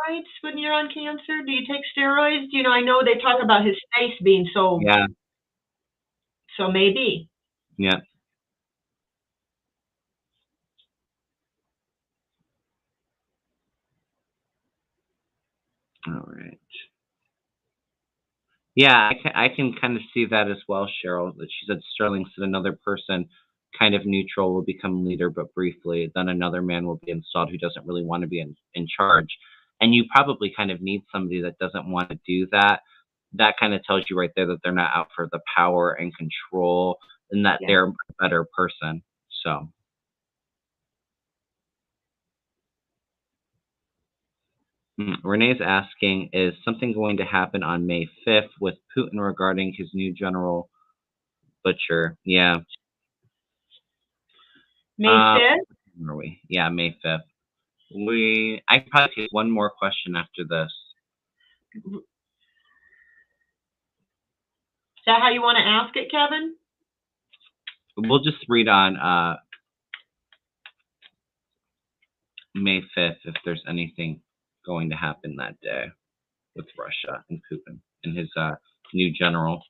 Steroids when you're on cancer? Do you take steroids? You know, I know they talk about his face being so. Yeah. So maybe. Yeah. All right. Yeah, I can kind of see that as well, Cheryl. That she said Sterling said another person, kind of neutral, will become leader, but briefly. Then another man will be installed who doesn't really want to be in charge. And you probably kind of need somebody that doesn't want to do that. That kind of tells you right there that they're not out for the power and control, and that they're a better person. So. Renee's asking, is something going to happen on May 5th with Putin regarding his new general butcher? Yeah. May 5th? Where are we? Yeah, May 5th. I can probably take one more question after this. Is that how you want to ask it, Kevin? We'll just read on May 5th if there's anything going to happen that day with Russia and Putin and his new general.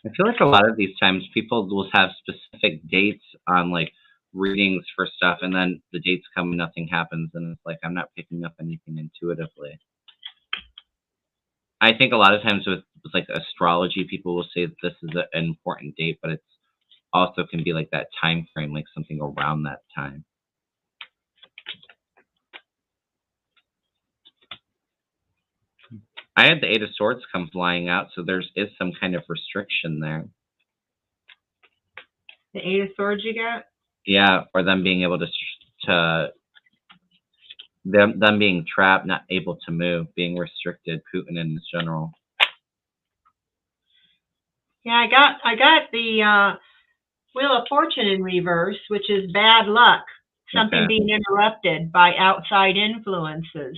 I feel like a lot of these times people will have specific dates on like readings for stuff, and then the dates come and nothing happens, and it's like I'm not picking up anything intuitively. I think a lot of times with like astrology, people will say that this is an important date, but it's also can be like that time frame, like something around that time. I had the Eight of Swords come flying out, so there is some kind of restriction there. The Eight of Swords you got? Yeah, or them being able to them being trapped, not able to move, being restricted, Putin and his general. Yeah, I got the Wheel of Fortune in reverse, which is bad luck. Something being interrupted by outside influences.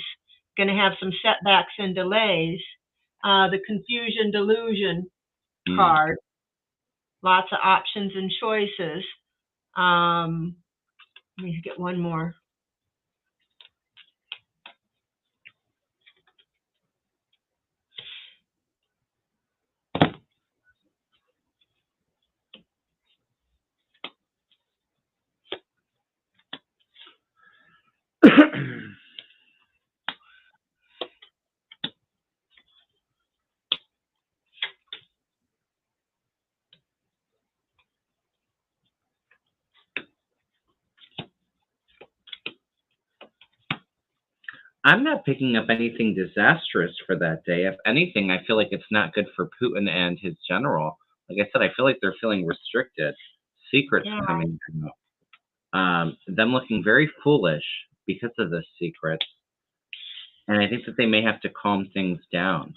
Going to have some setbacks and delays. The Confusion Delusion card. Lots of options and choices. Let me get one more. I'm not picking up anything disastrous for that day. If anything, I feel like it's not good for Putin and his general. Like I said, I feel like they're feeling restricted. Secrets coming out. Them looking very foolish because of this secret. And I think that they may have to calm things down.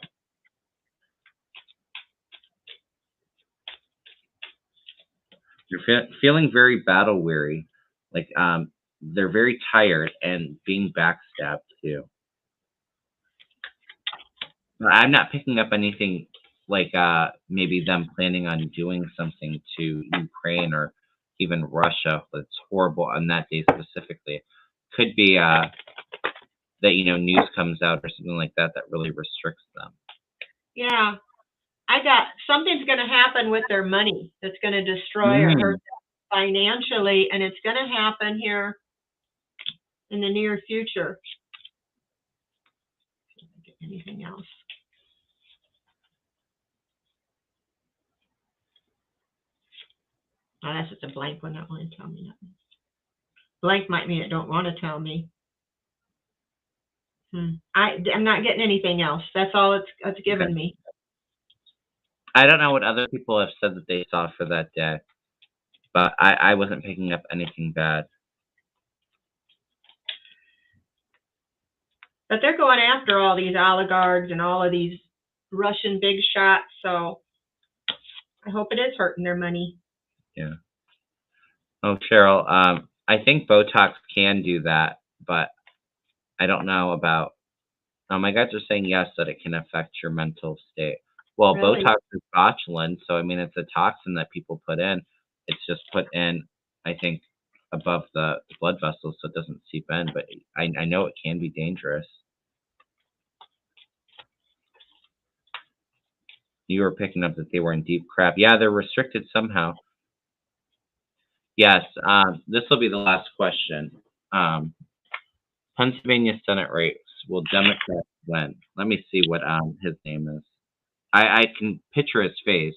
You're feeling very battle weary. Like they're very tired and being backstabbed too. I'm not picking up anything like maybe them planning on doing something to Ukraine or even Russia. That's horrible on that day specifically. Could be that news comes out or something like that that really restricts them. Yeah, I got something's going to happen with their money that's going to destroy or hurt them financially, and it's going to happen here in the near future. Anything else? Oh, that's just a blank one. That won't tell me nothing. Blank might mean it don't want to tell me. I'm not getting anything else. That's all it's given me. I don't know what other people have said that they saw for that day, but I wasn't picking up anything bad. But they're going after all these oligarchs and all of these Russian big shots, so I hope it is hurting their money. Yeah. Oh, Cheryl, I think Botox can do that. but I don't know about. My guys are saying yes, that it can affect your mental state. Well, Really? Botox is botulinum, so I mean it's a toxin that people put in. It's just put in, I think, above the blood vessels, so it doesn't seep in. But I know it can be dangerous. You were picking up that they were in deep crap. Yeah, they're restricted somehow. Yes. This will be the last question. Pennsylvania Senate race. Will Democrats win? Let me see what his name is. I can picture his face.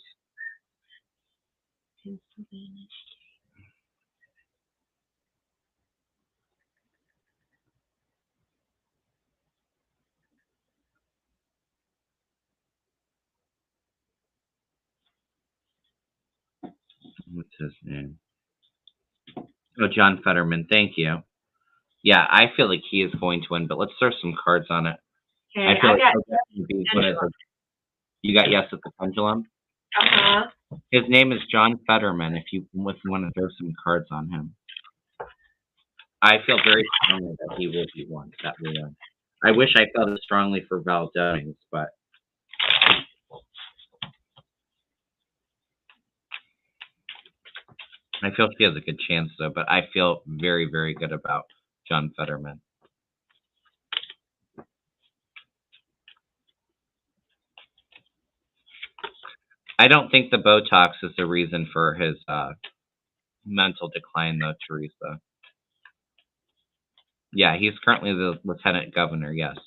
What's his name? Oh, John Fetterman. Thank you. Yeah, I feel like he is going to win, but let's throw some cards on it. Okay, I feel like got he'll definitely be one of the. You got yes at the pendulum. His name is John Fetterman. If you want to throw some cards on him, I feel very strongly that he will be one. That will win. I wish I felt as strongly for Val Demings, but I feel he has a good chance though. But I feel very, very good about John Fetterman. I don't think the Botox is the reason for his mental decline, though, Teresa. Yeah, he's currently the lieutenant governor, yes.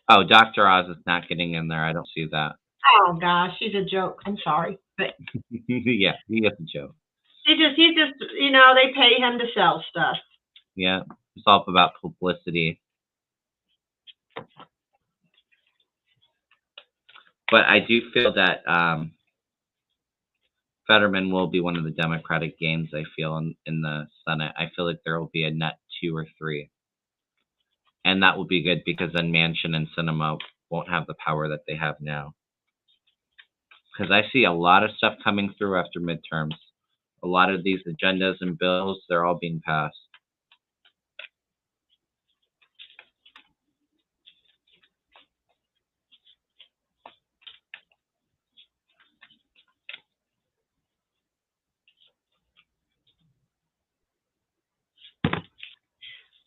Oh, Dr. Oz is not getting in there. I don't see that. Oh gosh, she's a joke. I'm sorry, but yeah, he gets a joke. He's just, they pay him to sell stuff. Yeah, it's all about publicity. But I do feel that Fetterman will be one of the Democratic gains, I feel, in the Senate. I feel like there will be a net 2 or 3. And that will be good because then Manchin and Sinema won't have the power that they have now. Because I see a lot of stuff coming through after midterms. A lot of these agendas and bills, they're all being passed.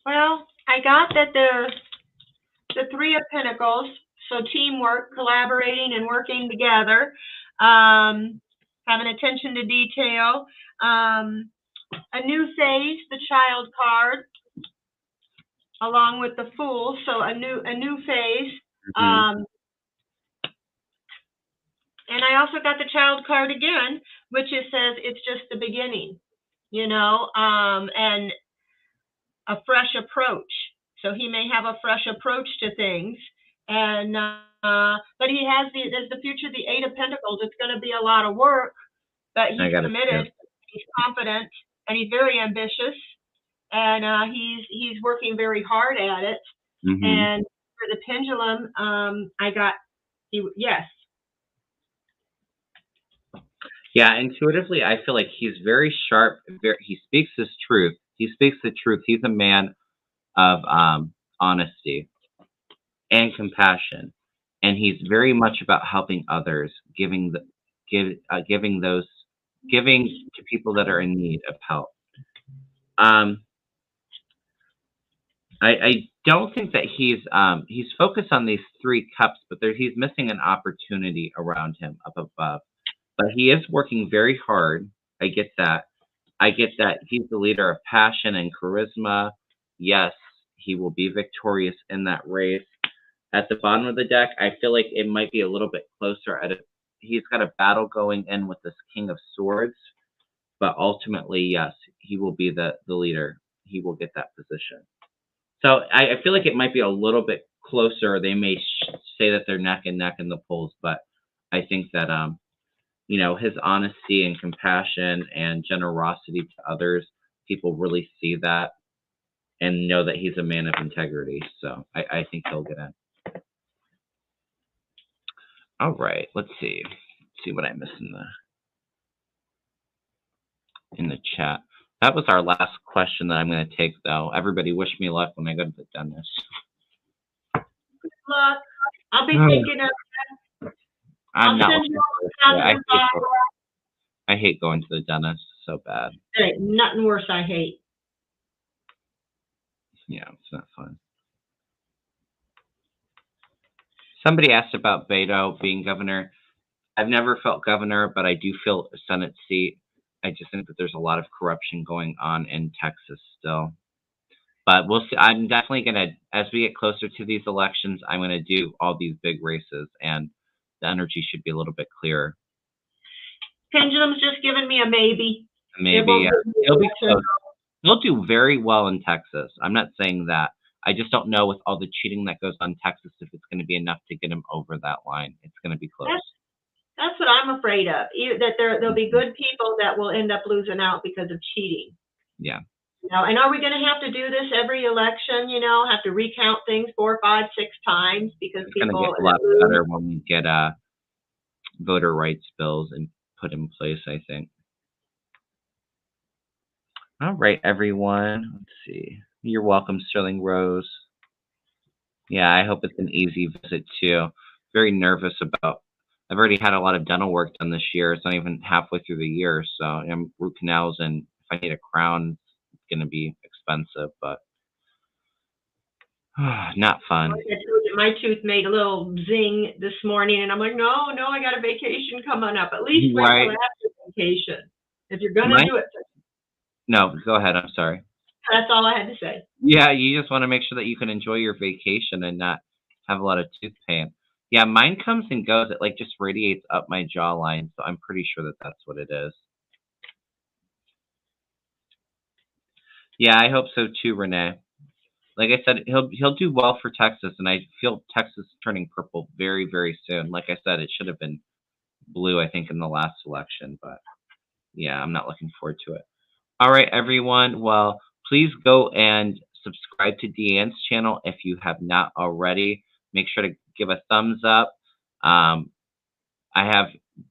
Well, I got that the Three of Pentacles, so teamwork, collaborating and working together, having attention to detail, a new phase, the Child card, along with the Fool, so a new phase. Mm-hmm. And I also got the Child card again, which says it's just the beginning, and a fresh approach. So he may have a fresh approach to things, and but he has there's the future, the Eight of Pentacles. It's going to be a lot of work, but he's committed, he's confident, and he's very ambitious, and he's working very hard at it. Mm-hmm. And for the pendulum, I got yes. Yeah, intuitively, I feel like he's very sharp. He speaks his truth. He speaks the truth. He's a man of honesty and compassion, and he's very much about helping others, giving to people that are in need of help. I don't think that he's focused on these 3 cups, but he's missing an opportunity around him up above. But he is working very hard. I get that. I get that he's the leader of passion and charisma. Yes, he will be victorious in that race. At the bottom of the deck, I feel like it might be a little bit closer. He's got a battle going in with this King of Swords. But ultimately, yes, he will be the leader. He will get that position. So I feel like it might be a little bit closer. They may say that they're neck and neck in the polls, but I think that his honesty and compassion and generosity to others, people really see that and know that he's a man of integrity. So I think he'll get in. All right, let's see what I missed in the chat. That was our last question that I'm going to take, though. Everybody wish me luck when I go to the dentist. Good luck. I'll be thinking of that. I'm not looking forward to it. I hate going to the dentist so bad. Hey, nothing worse I hate. Yeah, it's not fun. Somebody asked about Beto being governor. I've never felt governor, but I do feel a Senate seat. I just think that there's a lot of corruption going on in Texas still. But we'll see. I'm definitely going to, as we get closer to these elections, I'm going to do all these big races, and the energy should be a little bit clearer. Pendulum's just giving me a maybe. Maybe. It'll be close. He'll do very well in Texas. I'm not saying that. I just don't know with all the cheating that goes on in Texas if it's going to be enough to get him over that line. It's going to be close. That's what I'm afraid of. That there'll be good people that will end up losing out because of cheating. Yeah. And are we going to have to do this every election? Have to recount things 4, 5, 6 times because it's people. It's going to get a lot better when we get voter rights bills and put in place, I think. All right, everyone. Let's see. You're welcome, Sterling Rose. Yeah, I hope it's an easy visit too. Very nervous about. I've already had a lot of dental work done this year. It's not even halfway through the year, so root canals, and if I need a crown, it's going to be expensive, but not fun. Like I told you, my tooth made a little zing this morning, and I'm like, no, I got a vacation coming up. At least wait till after vacation. If you're going to do it. No, go ahead. I'm sorry. That's all I had to say. Yeah, you just want to make sure that you can enjoy your vacation and not have a lot of tooth pain. Yeah, mine comes and goes. It just radiates up my jawline, so I'm pretty sure that that's what it is. Yeah, I hope so too, Renee. Like I said, he'll do well for Texas, and I feel Texas turning purple very, very soon. Like I said, it should have been blue, I think, in the last election, but yeah, I'm not looking forward to it. All right, everyone. Well, please go and subscribe to Deann's channel if you have not already. Make sure to give a thumbs up. I have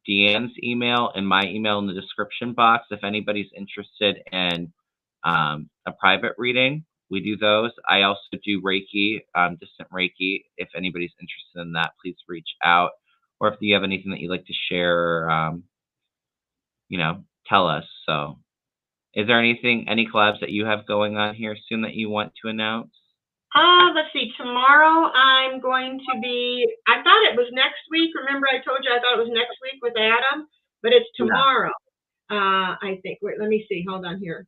Deann's email and my email in the description box. If anybody's interested in a private reading, we do those. I also do Reiki, distant Reiki. If anybody's interested in that, please reach out. Or if you have anything that you'd like to share, tell us. So, is there any collabs that you have going on here soon that you want to announce? Let's see. Tomorrow I'm going to be. I thought it was next week. Remember, I told you I thought it was next week with Adam, but it's tomorrow. Yeah. I think. Wait, let me see. Hold on here.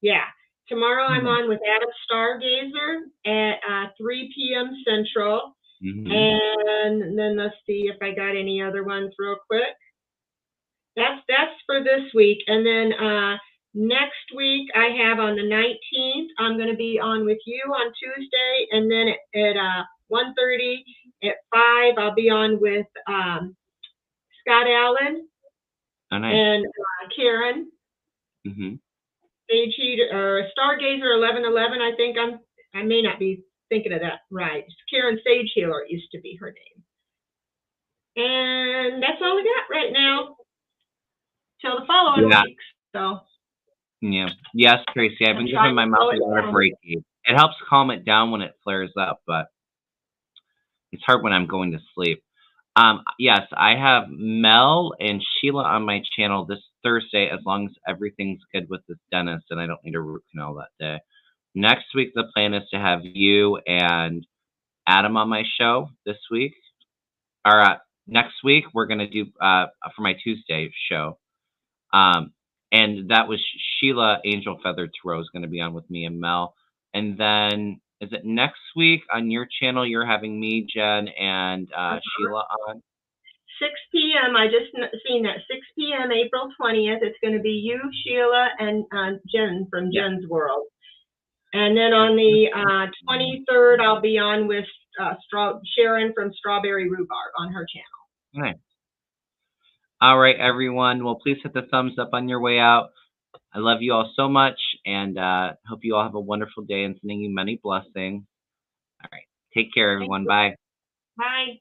Yeah, tomorrow I'm on with Adam Stargazer at 3 p.m. Central, and then let's see if I got any other ones real quick. That's for this week, and then next week I have on the 19th. I'm going to be on with you on Tuesday, and then at 1:30 at 5 I'll be on with Scott Allen and Karen. Sage Heater, Stargazer 1111. I think I may not be thinking of that right. Karen Sage Healer used to be her name. And that's all we got right now. Till the following week. So. Yeah. Yes, Tracy. I've been giving my mouth a lot of Reiki. It helps calm it down when it flares up, but it's hard when I'm going to sleep. Yes, I have Mel and Sheila on my channel this Thursday, as long as everything's good with this dentist and I don't need a root canal that day. Next week, the plan is to have you and Adam on my show this week. Or next week, we're going to do for my Tuesday show. And that was Sheila Angel Feather Tarot is going to be on with me and Mel. And then, is it next week on your channel you're having me, Jen, and Sheila on? 6 p.m. I just seen that. 6 p.m. April 20th. It's going to be you, Sheila, and Jen from Jen's World. And then on the 23rd, I'll be on with Sharon from Strawberry Rhubarb on her channel. Nice. All right, everyone. Well, please hit the thumbs up on your way out. I love you all so much, and hope you all have a wonderful day and sending you many blessings. All right. Take care, everyone. Bye. Bye.